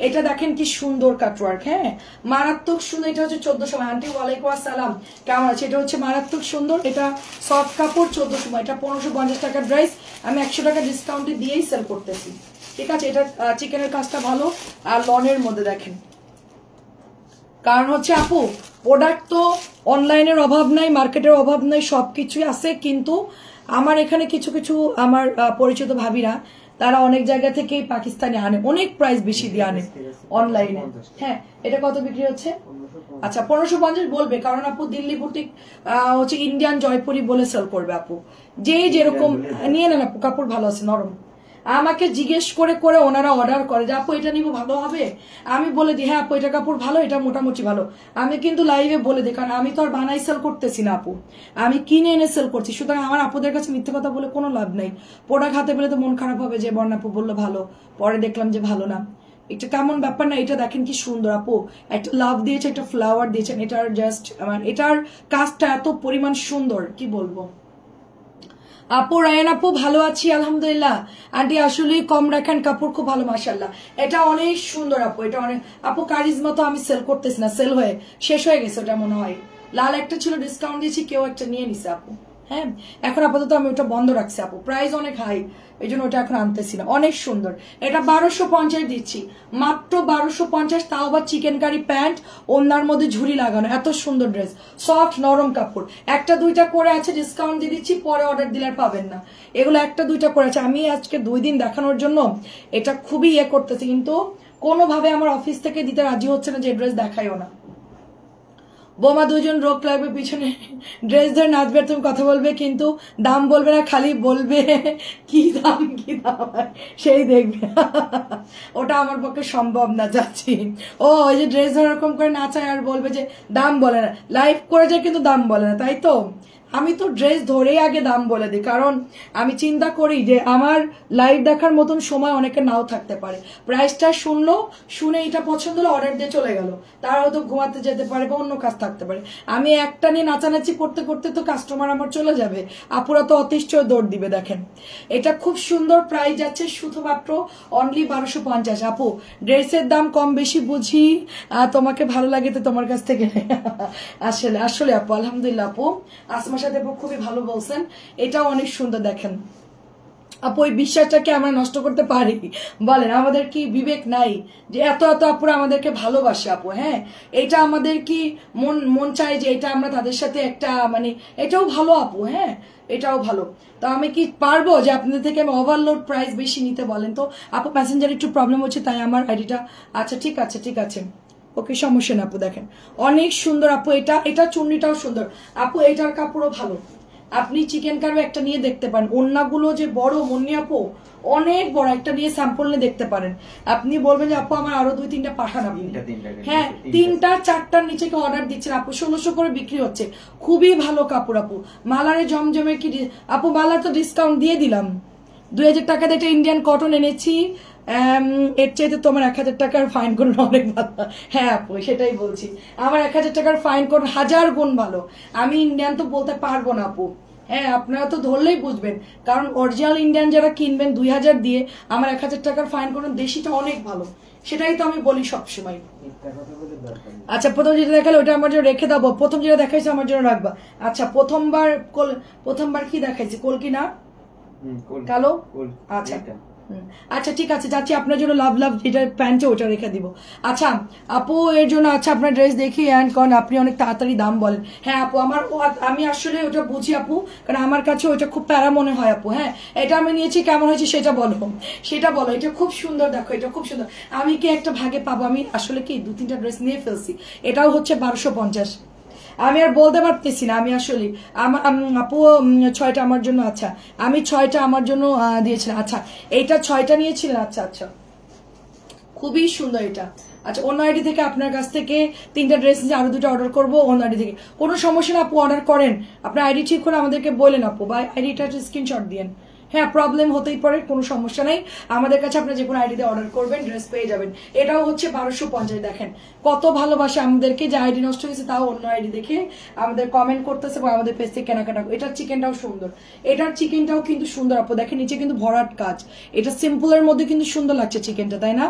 এটা দেখেন কি সুন্দর কাটওয়ার্ক, হ্যাঁ মারাত্মক সুন্দর। এটা হচ্ছে 1400। আন্টি ওয়ালাইকুম আসসালাম, কেমন আছে? এটা হচ্ছে মারাত্মক সুন্দর, এটা সফট কাপড় 1400। এটা 1550 টাকার ড্রেস, আমি 100 টাকা ডিসকাউন্টে দিয়েই সেল করতেছি, ঠিক আছে। এটা চিকেনের কাজটা ভালো, আর লনের মধ্যে দেখেন। কারণ হচ্ছে আপু প্রোডাক্ট তো অনলাইনের অভাব নাই, মার্কেটের অভাব নাই, সবকিছুই আছে। কিন্তু আমার এখানে কিছু কিছু আমার পরিচিত ভাবিরা তারা অনেক জায়গা থেকে পাকিস্তানি আনে, অনেক প্রাইস বেশি দিয়ে আনে অনলাইনে। হ্যাঁ এটা কত বিক্রি হচ্ছে? আচ্ছা 1550 বলবে, কারণ আপু দিল্লি বুটিক হচ্ছে ইন্ডিয়ান জয়পুরি বলে সেল করবে। আপু যে যেরকম নিয়ে নেন আপু, কাপড় ভালো আছে, নরম। আমাকে জিজ্ঞেস করে করে ওনারা অর্ডার করে যে আপু এটা নিবো ভালো হবে। আমি বলে দিই হ্যাঁ আপু এটা কাপড় ভালো, এটা মোটামুটি ভালো। আমি কিন্তু লাইভে বলে দিই, কারণ আমি তো আর বানাই সেল করতেছি না আপু, আমি কিনে এনে সেল করছি। সুতরাং আমার আপুদের কাছে মিথ্যে কথা বলে কোনো লাভ নেই। প্রোডাক্ট হাতে পেলে তো মন খারাপ হবে যে বর্ণাপু বললো ভালো, পরে দেখলাম যে ভালো না। এটা কেমন ব্যাপার না, এটা দেখেন কি সুন্দর আপু, একটা লাভ দিয়েছে, একটা ফ্লাওয়ার দিয়েছেন, এটার জাস্ট এটার কাজটা এত পরিমাণ সুন্দর কি বলবো। আপু রায়ান আপু ভালো আছি আলহামদুলিল্লাহ। আন্টি আসলে কম রাখেন, কাপড় খুব ভালো মাশাআল্লাহ। এটা অনেক সুন্দর আপু, এটা অনেক আপু কারিজমা তো আমি সেল করতেছি না, সেল হয়ে শেষ হয়ে গেছে ওটা মনে হয়। লাল একটা ছিল ডিসকাউন্ট দিয়েছি, কেউ একটা নিয়ে নিছে আপু। হ্যাঁ এখন আপাতত আমি ওটা বন্ধ রাখছি আপু, প্রাইস অনেক হাই, এই জন্য ওটা এখন আনতেছি না। অনেক সুন্দর, এটা 1250 দিচ্ছি মাত্র 1250, তাও আবার চিকেন কারি প্যান্ট, ওনার মধ্যে ঝুড়ি লাগানো, এত সুন্দর ড্রেস, সফট নরম কাপড়। একটা দুইটা করে আছে, ডিসকাউন্ট দিয়ে দিচ্ছি, পরে অর্ডার দিলে আর পাবেন না। এগুলো একটা দুইটা করে আছে, আমি আজকে 2 দিন দেখানোর জন্য এটা খুবই করতেছি, কিন্তু কোনোভাবে আমার অফিস থেকে দিতে রাজি হচ্ছে না যে ড্রেস দেখাইও না। বোমা দুজন রোগ লাগবে পিছনে, ড্রেস ধরে নাচবে, তুমি কথা বলবে কিন্তু দাম বলবে না, খালি বলবে কি দাম সেই দেখবে। ওটা আমার পক্ষে সম্ভব না, যাচ্ছি। ও ওই যে ড্রেস ধরে এরকম করে নাচায় আর বলবে যে দাম বলে না, লাইভ করে যায় কিন্তু দাম বলে না, তাই তো। আমি তো ড্রেস ধরেই আগে দাম বলে দিই, কারণ আমি চিন্তা করি যে আমার লাইভ দেখার মতন সময় অনেকে নাও থাকতে পারে। প্রাইসটা শুনলো, শুনে এটা পছন্দ হলো, অর্ডার দিয়ে চলে গেল, তারা হয়তো ঘুমাতে যেতে পারে বা অন্য কাজ থাকতে পারে। আমি একটা নিয়ে নাচানাচি করতে করতে তো কাস্টমার আমার চলে যাবে, আপুরা তো অতিষ্ঠ দৌড় দিবে। দেখেন এটা খুব সুন্দর, প্রাইস যাচ্ছে শুধুমাত্র অনলি 1250। আপু ড্রেসের দাম কম বেশি বুঝি, তোমাকে ভালো লাগে তো তোমার কাছ থেকে। আসলে আসলে আপু আলহামদুলিল্লাহ, আপু আসমার সাথে আপু খুবই ভালো বলছেন, এটাও অনেক সুন্দর। দেখেন আপু ওই বিশ্বাসটাকে আমরা নষ্ট করতে পারি? বলেন, আমাদের কি বিবেক নাই যে এত এত আপুরা আমাদেরকে ভালোবাসে আপু? হ্যাঁ এটা আমাদের কি মন চায় যে এটা আমরা তাদের সাথে একটা এটাও ভালো আপু, হ্যাঁ এটাও ভালো। তো আমি কি পারবো যে আপনাদের থেকে আমি ওভারলোড প্রাইস বেশি নিতে? বলেন তো আপু। প্যাসেঞ্জার একটু প্রবলেম হচ্ছে তাই আমার আইডিটা, আচ্ছা ঠিক আছে ঠিক আছে, ওকে সমস্যা না আপু। দেখেন অনেক সুন্দর আপু, এটা চুন্নিটাও সুন্দর আপু, এটার কাপড়ও ভালো। আপনি চিকেন কারি একটা নিয়ে দেখতে পারেন, ওন্নাগুলো যে বড় মুন্নি আপু, অনেক বড়, একটা নিয়ে স্যাম্পল নিয়ে দেখতে পারেন। আপনি বলবেন যে আপু আমার আরো 2-3টা পাঠান আপনি। হ্যাঁ 3টা 4টার নিচে কেউ অর্ডার দিচ্ছেন আপু, 1600 করে বিক্রি হচ্ছে, খুবই ভালো কাপড় আপু। মালারে জমজমে কি আপু, মালার তো ডিসকাউন্ট দিয়ে দিলাম, 2000 টাকাতে একটা ইন্ডিয়ান কটন এনেছি, এর চাইতে তোমার 1000 টাকার ফাইন করুন অনেক ভালো। হ্যাঁ আপু সেটাই বলছি, আমার 1000 টাকার ফাইন করুন 1000 গুণ ভালো। আমি ইন্ডিয়ান তো বলতে পারবো না আপু, হ্যাঁ আপনারা তো ধরলেই বুঝবেন, কারণ অরিজিনাল ইন্ডিয়ান যারা কিনবেন 2000 দিয়ে, আমার 1000 টাকার ফাইন করুন, দেশিটা অনেক ভালো, সেটাই তো আমি বলি সবসময়। আচ্ছা প্রথম যেটা দেখালে ওটা আমার জন্য রেখে দেবো, প্রথম যেটা দেখাইছে আমার জন্য রাখবা। আচ্ছা প্রথমবার কি দেখাইছি, কলকি না কালো? আচ্ছা আচ্ছা ঠিক আছে যাচ্ছি, আপনার জন্য লাভ লাভ যেটা প্যান্টে ওটা রেখে দিব। আচ্ছা আপু এর জন্য, আচ্ছা আপনার ড্রেস দেখি অ্যান্ড কারণ আপনি অনেক তাড়াতাড়ি দাম বলেন। হ্যাঁ আপু আমি আসলে ওটা বুঝি আপু, কারণ আমার কাছে ওটা খুব প্যারা মনে হয় আপু। হ্যাঁ এটা আমি নিয়েছি, কেমন হয়েছে সেটা বলো। এটা খুব সুন্দর, দেখো এটা খুব সুন্দর। আমি কি একটা ভাগে পাবো? আমি আসলে কি 2-3টা ড্রেস নিয়ে ফেলছি, এটাও হচ্ছে 1250। আমি আর বলতে পারতেছি না, আমি আসলে আপু 6টা আমার জন্য, আচ্ছা আমি 6টা আমার জন্য দিয়েছিলাম। আচ্ছা এইটা 6টা নিয়েছিলেন, আচ্ছা আচ্ছা খুবই সুন্দর এটা। আচ্ছা অন্য আইডি থেকে আপনার কাছ থেকে 3টা ড্রেস নিয়ে আরো 2টা অর্ডার করবো অন্য আইডি থেকে, কোনো সমস্যা না আপু, অর্ডার করেন। আপনার আইডি ঠিক করে আমাদেরকে বলেন আপু, বা আইডিটা স্ক্রিনশট দিয়েন। হ্যাঁ প্রবলেম হতেই পারে, কোনো সমস্যা নাই, আমাদের কাছে আপনার যে কোনো আইডিতে অর্ডার করবেন ড্রেস পেয়ে যাবেন। এটাও হচ্ছে 1250। দেখেন কত ভালোবাসে আমাদেরকে, যে আইডি নষ্ট হয়েছে তাও অন্য আইডি দেখে আমাদের কমেন্ট করতেছে এবং আমাদের পেজ থেকে কেনাকাটা। এটার চিকেনটাও সুন্দর, এটার চিকেনটাও কিন্তু সুন্দর আপু। দেখেন নিচে কিন্তু ভরাট কাজ, এটা সিম্পলের মধ্যে কিন্তু সুন্দর লাগছে চিকেনটা, তাই না?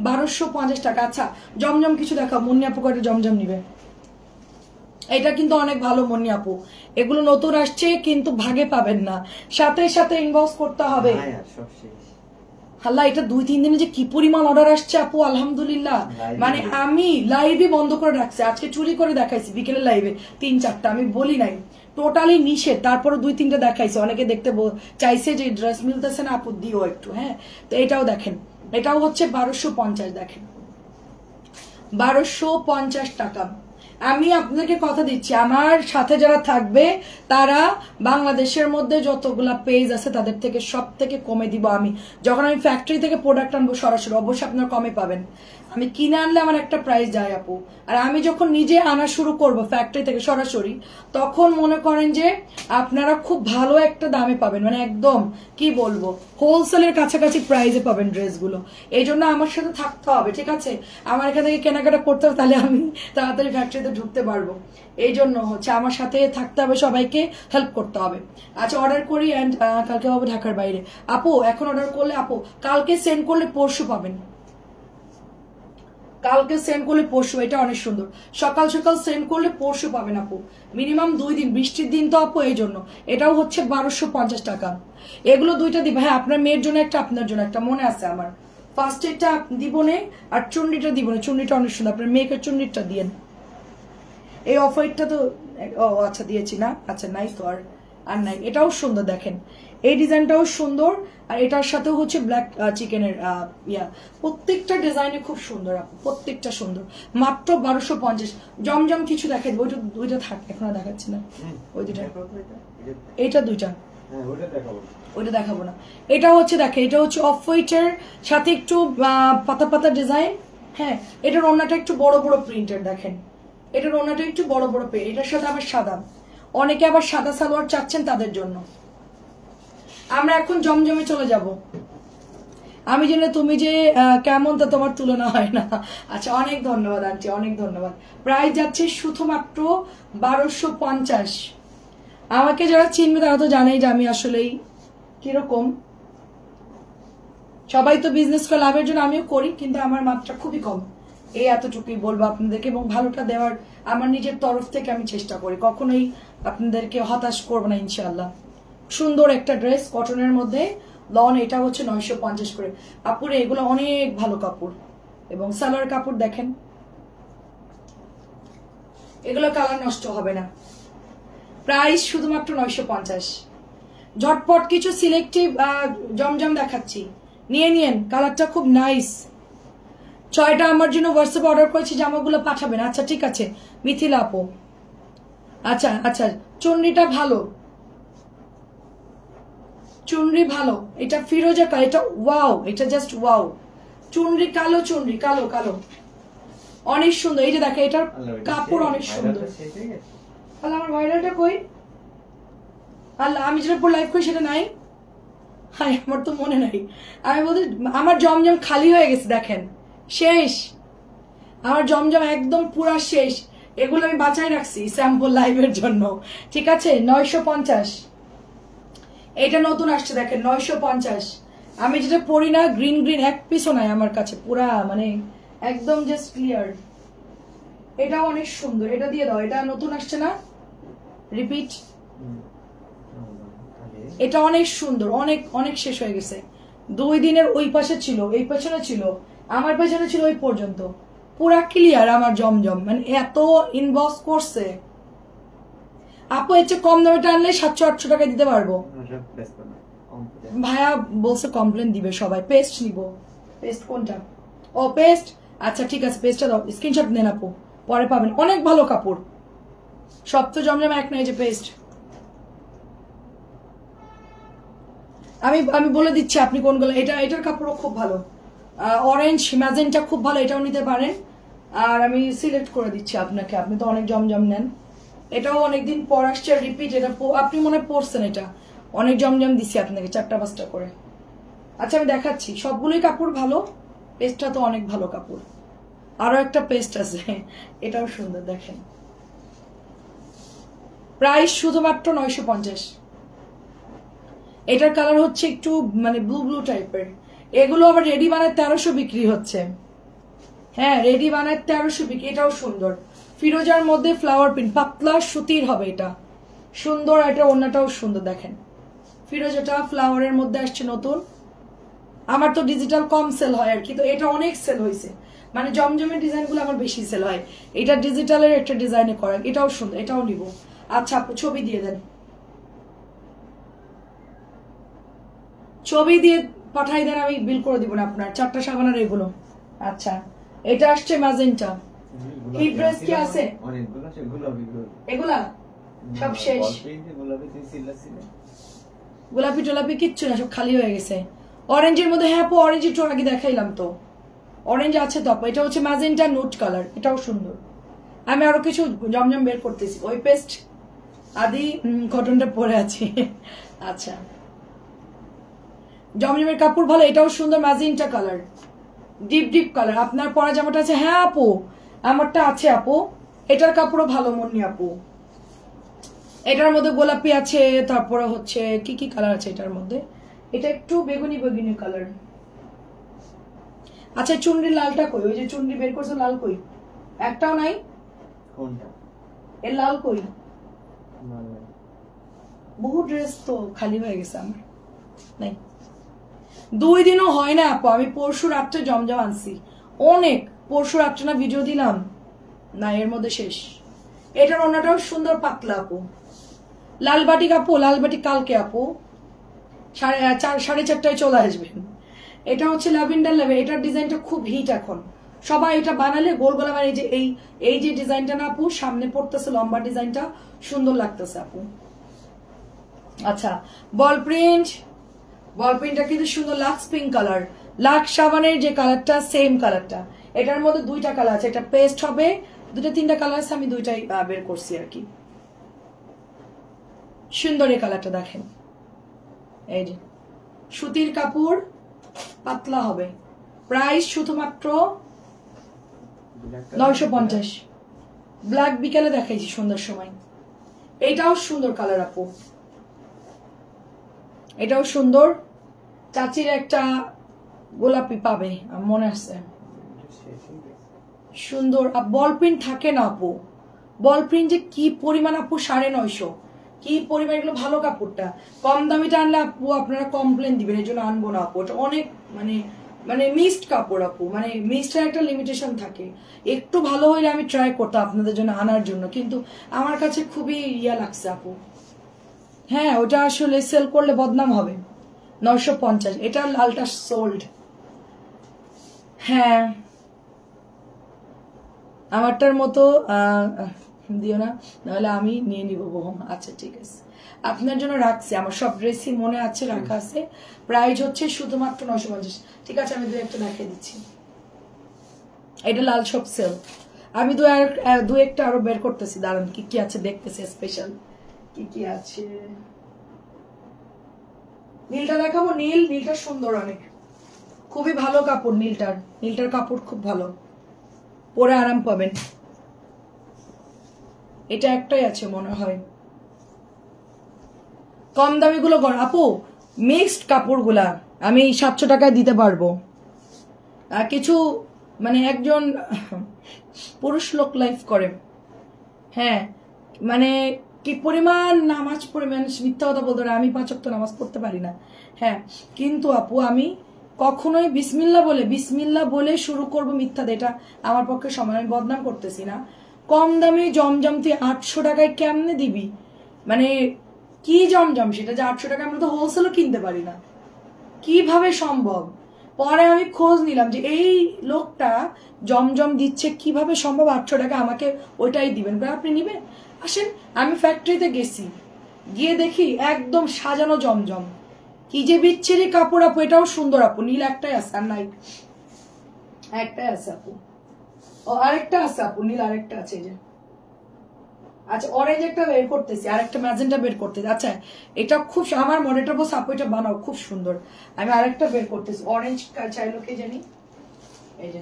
1250 টাকা। আচ্ছা জমজম কিছু দেখাও, মুন্নি আপু কয়টা জমজম নিবে? এটা কিন্তু অনেক ভালো মুন্নি আপু, এগুলো নতুন আসছে কিন্তু ভাগে পাবেন না, সাথে সাথে ইনবক্স করতে হবে। আল্লাহ এটা 2-3 দিনে যে কি পরিমাণ অর্ডার আসছে আপু, আলহামদুলিল্লাহ। আমি লাইভে বন্ধ করে রাখছি, আজকে চুরি করে দেখাইছি বিকেলে লাইভে 3-4টা, আমি বলি নাই, টোটালি নিষেধ, তারপরে 2-3টা দেখাইছে। অনেকে দেখতে চাইছে যে ড্রেস মিলতেছে না আপু, দিও একটু। হ্যাঁ তো এটাও দেখেন, এটাও হচ্ছে 1250। দেখেন 1250 টাকা, আমি আপনাদেরকে কথা দিচ্ছি, আমার সাথে যারা থাকবে তারা বাংলাদেশের মধ্যে যতগুলা পেজ আছে তাদের থেকে সব থেকে কমে দিব আমি। যখন আমি ফ্যাক্টরি থেকে প্রোডাক্ট আনবো সরাসরি, অবশ্যই আপনারা কমে পাবেন। আমি কিনে আনলে আমার একটা প্রাইস যায় আপু, আর আমি যখন নিজে আনা শুরু করব ফ্যাক্টরি থেকে সরাসরি, তখন মনে করেন যে আপনারা খুব ভালো একটা দামে পাবেন, মানে একদম কি বলবো হোলসেলের কাছাকাছি প্রাইসে পাবেন ড্রেসগুলো। এই জন্য আমার সাথে থাকতে হবে, ঠিক আছে? আমার এখান থেকে কেনাকাটা করতে হবে, তাহলে আমি তাড়াতাড়ি ফ্যাক্টরিতে ঢুকতে পারবো। এই জন্য হচ্ছে আমার সাথে থাকতে হবে, সবাইকে হেল্প করতে হবে। আচ্ছা, অর্ডার করি অ্যান্ড কালকে পাবো ঢাকার বাইরে। আপু এখন অর্ডার করলে আপু কালকে সেন্ড করলে পরশু পাবেন, কালকে সেন্ড করলে পরশু। এটা অনেক সুন্দর, সকাল সকাল সেন্ড করলে পরশু পাবেন আপু। মিনিমাম 2 দিন, বৃষ্টির দিন তো আপু, এই জন্য। এটাও হচ্ছে 1250 টাকা। এগুলো দুইটা দিব। হ্যাঁ, আপনার মেয়ের জন্য একটা, আপনার জন্য একটা, মনে আছে আমার। ফার্স্ট এটা দিব নে, আর চুন্ডিটা দিব না। চুন্ডিটা অনেক সুন্দর, আপনার মেয়েকে চুন্ডিটা দিয়েন। এই অফ হোয়াইটটা তো ও আচ্ছা দিয়েছি না, আচ্ছা নাই তো আর নাই। এটাও সুন্দর দেখেন, এই ডিজাইনটাও সুন্দর, আর এটার সাথে হচ্ছে ব্ল্যাক চিকেনের প্রত্যেকটা ডিজাইনে খুব সুন্দর আপু, প্রত্যেকটা সুন্দর। মাত্র 1250। জমজম কিছু দেখাই, ওইটা থাক, এখন আর দেখাচ্ছি না। ওই দুটা, এইটা দুইটা, ওইটা দেখাবো না। এটা হচ্ছে দেখেন, এটা হচ্ছে অফ হোয়াইটের সাথে একটু পাতা পাতা ডিজাইন। হ্যাঁ, এটার ওড়নাটা একটু বড় বড় প্রিন্টের দেখেন, এটার ওড়নাটা একটু বড় বড় পেয়ে, এটার সাথে আবার সাদা। অনেকে আবার সাদা সালোয়ার চাচ্ছেন, তাদের জন্য। আমরা এখন জমজমে চলে যাব। আমি জেনে তুমি যে কেমন, তা তোমার তুলনা হয় না। আচ্ছা, অনেক ধন্যবাদ আন্টি, অনেক ধন্যবাদ। প্রাইস যাচ্ছে শুধুমাত্র 1250। আমাকে যারা চিনবে তারা তো জানেই যে আমি আসলেই কিরকম। সবাই তো বিজনেস করে লাভের জন্য, আমিও করি, কিন্তু আমার মাত্রা খুবই কম। এই এতটুকুই বলবো আপনাদেরকে, এবং ভালোটা দেওয়ার আমার নিজের তরফ থেকে আমি চেষ্টা করি। কখনোই আপনাদেরকে হতাশ করবো না ইনশাআল্লাহ। সুন্দর একটা ড্রেস কটনের মধ্যে লন, এটা হচ্ছে 950 করে। আপুরে এগুলো অনেক ভালো কাপড়, এবং সালোয়ার কাপড় দেখেন, এগুলো কালার নষ্ট হবে না। প্রাইস শুধুমাত্র 950। ঝটপট কিছু সিলেক্টিভ জমজম দেখাচ্ছি, নিয়ে নিয়েন। কালারটা খুব নাইস। 6টা আমার জন্য হোয়াটসঅ্যাপে অর্ডার করেছি, জামাগুলো পাঠাবেন। আচ্ছা ঠিক আছে মিথিলা আপু। আচ্ছা আচ্ছা, চুনরিটা ভালো, চুনরি ভালো। এটা ফিরোজা কালার, এটা ওয়াও, এটা জাস্ট ওয়াও। চুনরি কালো, চুনরি কালো কালো, অনেক সুন্দর। এই যে দেখে, এটার কাপড় অনেক সুন্দর। আল্লাহ, আমার ভাইরালটা কই? আল্লাহ, আমি যেটা পর লাইভ করি সেটা নাই। হ্যাঁ, আমার তো মনে নাই। আমি বলতে, আমার জমজম খালি হয়ে গেছে দেখেন, শেষ। আমার জমজম একদম পুরা শেষ। এগুলো আমি বাঁচাই রাখছি স্যাম্পল লাইভের জন্য, ঠিক আছে? 950। এটা নতুন আসছে দেখেন, 950। আমি যেটা পরি না, গ্রিন গ্রিন এক পিসও নাই আমার কাছে, পুরা মানে একদম জাস্ট ক্লিয়ার। এটাও অনেক সুন্দর, এটা দিয়ে দাও। এটা নতুন আসছে না, রিপিট। এটা অনেক সুন্দর, অনেক অনেক শেষ হয়ে গেছে। 2 দিনের ওই পাশে ছিল, এই পেছনে ছিল, আমার পেছনে ছিল, ওই পর্যন্ত পুরা ক্লিয়ার আমার জমজম। মানে এত ইনবক্স করছে। আপু এর চেয়ে কম দামে আনলে 700-800 টাকা দিতে পারবো। ভাইয়া বলছে কমপ্লেন দিবে সবাই। পেস্ট নিব। পেস্ট কোনটা? ও পেস্ট, আচ্ছা ঠিক আছে, পেস্টটা দাও, স্ক্রিনশট নেন আপু, পরে পাবেন। অনেক ভালো কাপড়, সব তো জমজম এক নয় যে পেস্ট। আমি বলে দিচ্ছি আপনি কোনগুলো। এটার কাপড়ও খুব ভালো, অরেঞ্জ ম্যাজেন্টা খুব ভালো, এটাও নিতে পারেন। আর আমি সিলেক্ট করে দিচ্ছি আপনাকে, আপনি তো অনেক জমজম নেন। এটাও অনেকদিন পর আসছে, রিপিট। এটা আপনি মনে পড়ছেন, এটা অনেক জমজম দিচ্ছি আপনাকে 4টা-5টা করে। আচ্ছা আমি দেখাচ্ছি, সবগুলোই কাপড় ভালো। পেস্টটা তো অনেক ভালো কাপড়। আরো একটা পেস্ট আছে, এটাও সুন্দর দেখেন। প্রাইস শুধুমাত্র 950। এটার কালার হচ্ছে একটু মানে ব্লু ব্লু টাইপের। এগুলো আবার রেডি বানায় 1300 বিক্রি হচ্ছে। হ্যাঁ, রেডি বানায় 1300 বিক্রি। এটাও সুন্দর, ফিরোজার মধ্যে ফ্লাওয়ার প্রিন্ট, পাতলা সুতির হবে এটা, সুন্দর। এটা ওড়নাটাও সুন্দর দেখেন, ফিরোজাটা ফ্লাওয়ারের মধ্যে আসছে নতুন। আমার তো ডিজিটাল কম সেল হয় আর কি, তো এটা অনেক সেল হয়েছে। মানে জমজমের ডিজাইনগুলো আমার বেশি সেল হয়, এটা ডিজিটালের একটা ডিজাইনে করা। এটাও সুন্দর, এটাও নিব। আচ্ছা আপু ছবি দিয়ে দেন, ছবি দিয়ে পাঠাই দেন, আমি বিল করে দিব না আপনার। 4টা সাবানার এগুলো। আচ্ছা, এটা আসছে ম্যাজেন্টা, হিট ড্রেস কি আছে? অনেকগুলো আছে গোলাপি এগুলা সব শেষ। গোলাপি টোলাপি কিচ্ছু না, সব খালি হয়ে গেছে। অরেঞ্জের মধ্যে হ্যাঁ আপু, অরেঞ্জ একটু আগে দেখাইলাম তো, অরেঞ্জ আছে তো আপু। এটা হচ্ছে ম্যাজেন্টা নোট কালার, এটাও সুন্দর। আমি আরো কিছু জমজম বের করতেছি, ওই পেস্ট আদি কটনটা পরে আছি। আচ্ছা, জমজমের কাপড় ভালো, এটাও সুন্দর, magenta colour, deep deep colour. আপনার পরা জামাটা আছে? হ্যাঁ আপু, আমারটা আছে আপু। এটার কাপড়ও ভালো মন্নি আপু। এটার মধ্যে গোলাপি আছে, তারপরে হচ্ছে কি কি কালার আছে এটার মধ্যে? এটা একটু বেগুনি বেগুনি কালার। আচ্ছা, চুনরির লালটা কই? ওই যে চুনরি বের করছে, লাল কই? একটাও নাই। কোনটা? এর লাল কই? বহু ড্রেস তো খালি হয়ে গেছে আমার, নাই। 2 দিনও হয় না আপু, আমি পরশু রাত্রে জমজম আনছি অনেক। পরশু রাত্রে না ভিডিও দিলাম না, এর মধ্যে শেষ। এটার অন্যটাও সুন্দর পাতলা আপু। লালবাটি আপু, লালবাটি কালকে আপু 4:30 চলে আসবেন। এটা হচ্ছে ল্যাভেন্ডার লেভেল, এটার ডিজাইনটা খুব হিট এখন। সবাই এটা বানালে গোল গোল, আমার এই যে ডিজাইনটা না আপু সামনে পড়তেছে, লম্বা ডিজাইনটা সুন্দর লাগতেছে আপু। আচ্ছা, বল প্রিন্টটা কিন্তু সুন্দর, লাক্স পিঙ্ক কালার, লাক্স সাবানের যে কালারটা সেম কালারটা। এটার মধ্যে 2টা কালার আছে, এটা পেস্ট হবে, 2-3টা কালার আছে, আমি 2টাই বের করছি আর কি। সুন্দর এই কালারটা দেখেন, এই যে সুতির কাপড়, পাতলা হবে। প্রাইস শুধুমাত্র 950। ব্ল্যাক বিকেলে দেখাইছি সুন্দর সময়। এটাও সুন্দর কালার আপু, এটাও সুন্দর। চাচির একটা গোলাপি পাবে মনে আছে, সুন্দর। বল প্রিন্ট থাকে না আপু, বল প্রিন্ট যে কি পরিমাণ আপু, 950 কি পরিমাণ। এগুলো ভালো কাপড়টা, কম দামিটা আনলে আপু আপনারা কমপ্লেন দিবেন, এই জন্য আনবো না আপু। এটা অনেক মানে মিক্সড কাপড় আপু, মানে মিক্সডের একটা লিমিটেশন থাকে। একটু ভালো হইলে আমি ট্রাই করতাম আপনাদের জন্য আনার জন্য, কিন্তু আমার কাছে খুবই ইয়া লাগছে আপু। হ্যাঁ, ওটা আসলে সেল করলে বদনাম হবে। 950, এটা লালটা সোল্ড। হ্যাঁ, আমারটার মতো দিও না, নাহলে আমি নিয়ে নিব বহম। আচ্ছা ঠিক আছে, আপনার জন্য রাখছি, আমার সব ড্রেসই মনে আছে, রাখা আছে। প্রাইস হচ্ছে শুধুমাত্র 950। ঠিক আছে, আমি 2-1টা দেখিয়ে দিচ্ছি। এটা লাল সব সেল। আমি 2-1টা আরো বের করতেছি, দাঁড়ান কি কি আছে দেখতেছি, স্পেশাল কি কি আছে। নীলটা দেখাবো, নীলটা সুন্দর অনেক, খুবই ভালো কাপড়। নীলটার কাপড় খুব ভালো, পরে আরাম পাবেন। এটা একটাই আছে মনে হয়, কম দামি গুলো আপু মিক্সড কাপড়গুলা আমি 700 টাকায় দিতে পারবো। আর কিছু মানে একজন পুরুষ লোক লাইফ করে, হ্যাঁ, মানে কি পরিমাণ নামাজ পরিমাণ, মিথ্যা কথা বলতে আমি 5 ওয়াক্ত নামাজ পড়তে পারি না, হ্যাঁ, কিন্তু আপু আমি কখনোই বিসমিল্লাহ বলে শুরু করব মিথ্যা, এটা আমার পক্ষে সময়। আমি বদনাম করতেছি না। কম দামে জমজম তুই 800 টাকায় কেমনে দিবি? মানে কি জমজম সেটা যে 800 টাকা, আমরা তো হোলসেলও কিনতে পারি না, কিভাবে সম্ভব? পরে আমি খোঁজ নিলাম যে এই লোকটা জমজম দিচ্ছে, কিভাবে সম্ভব 800 টাকা আমাকে ওইটাই দিবেন? আপনি নিবেন, আসেন। আমি ফ্যাক্টরিতে গেছি, গিয়ে দেখি একদম সাজানো জমজম, কি যে বিচ্ছিরি কাপড় আপু। এটাও সুন্দর আপু, নীল একটাই আছে, আর নাই একটাই আছে আপু। ও আরেকটা আছে আপু, নীল আরেকটা আছে, এই যে। আচ্ছা, অরেঞ্জ একটা বের করতেছি, আরেকটা ম্যাজেন্টা বের করতেছি। আচ্ছা, এটা খুব আমার মনেটা বস আপু, এটা বানাও, খুব সুন্দর। আমি আরেকটা বের করতেছি, অরেঞ্জ চাইলো কে জানি, এই যে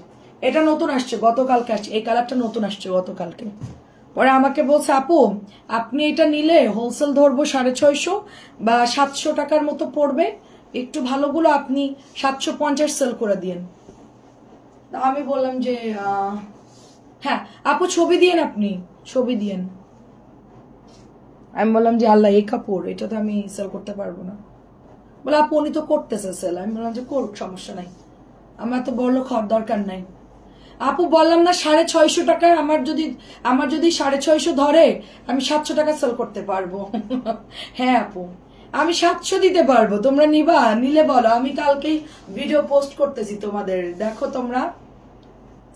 এটা নতুন আসছে, গতকালকে আসছে, এই কালারটা নতুন আসছে গতকালকে। পরে আমাকে বলছে আপু আপনি এটা নিলে হোলসেল ধরবো 650 বা 700 টাকার মতো পড়বে, একটু ভালোগুলো আপনি 750 সেল করে দিয়েন। আমি বললাম যে হ্যাঁ আপু ছবি দিয়েন, আপনি ছবি দিয়েন। আমি বললাম যে আল্লাহ, এই কাপড় এটা তো আমি সেল করতে পারবো না। বলে আপু উনি তো করতেছে সেল। আমি বললাম যে করুক, সমস্যা নাই, আমার তো বড় লোক হওয়ার দরকার নাই। আপু বললাম না 650 টাকায়, আমার যদি 650 ধরে আমি 700 টাকা সেল করতে পারবো। হ্যাঁ আপু, আমি 700 দিতে পারবো, তোমরা নিলে বলো। আমি কালকেই ভিডিও পোস্ট করতেছি তোমাদের, দেখো তোমরা।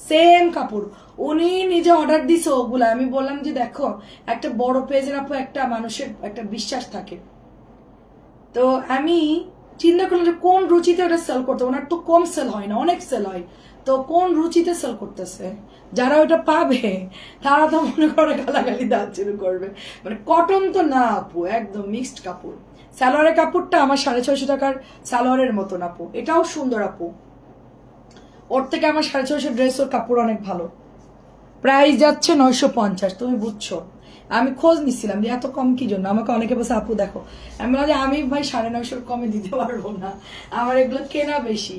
সেম কাপড় উনি নিজে অর্ডার দিছে ওগুলা। আমি বললাম যে দেখো একটা বড় পেজের আপু একটা মানুষের একটা বিশ্বাস থাকে, তো আমি চিন্তা করলাম যে কোন রুচিতে ওটা সেল করতে, ওনার তো কম সেল হয় না, অনেক সেল হয়, তো কোন রুচিতে সেল করতেছে, যারা ওটা পাবে তারা তো মনে করে গালাগালি দেওয়া শুরু করবে। মানে কটন তো না আপু, একদম মিক্সড কাপড়। সালোয়ারের কাপড়টা আমার 650 টাকার সালোয়ারের মতন আপু, এটাও সুন্দর আপু। ওর থেকে আমার 650 ড্রেস ওর কাপড় অনেক ভালো। প্রাইস যাচ্ছে 950, তুমি বুঝছো। আমি খোঁজ নিচ্ছিলাম যে এত কম কি জন্য, আমাকে অনেকে বলছে আপু দেখো, আমি বললাম যে আমি ভাই 950 কমে দিতে পারবো না, আমার এগুলো কেনা বেশি।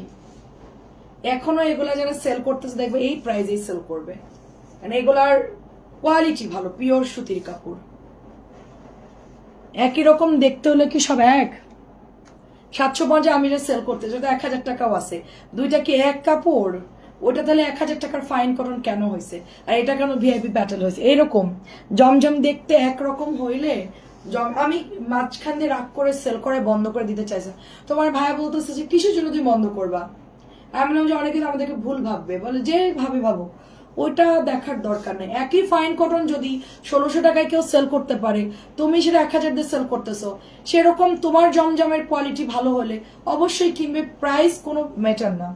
এখনো এগুলা যারা সেল করতেছে দেখবে এই প্রাইসেই সেল করবে, মানে এগুলার কোয়ালিটি ভালো, পিওর সুতির কাপড়। একই রকম দেখতে হলে কি সব এক? 750 আমি যে সেল করতে, যেটা 1000 টাকাও আছে, দুইটা কি এক কাপড়? ওটা তাহলে 1000 টাকার ফাইন কটন কেন হয়েছে, আর এটা কেন ভিআইপি প্যাটেল হয়েছে? এরকম জমজম দেখতে একরকম হইলে আমি মাঝখান দিয়ে রাগ করে সেল করে বন্ধ করে দিতে চাইছে। তোমার ভাইয়া বলতেছে যে কিসের জন্য তুমি বন্ধ করবা? আমি বললাম যে অনেকে আমাদেরকে ভুল ভাববে, বলে যে ভাবে ভাবো, ওইটা দেখার দরকার নেই। একই ফাইন কটন যদি 1600 টাকায় কেউ সেল করতে পারে, তুমি সেটা 1000 দিয়ে সেল করতেছো, সেরকম তোমার জমজমের কোয়ালিটি ভালো হলে অবশ্যই কিনবে, প্রাইস কোনো ম্যাটার না।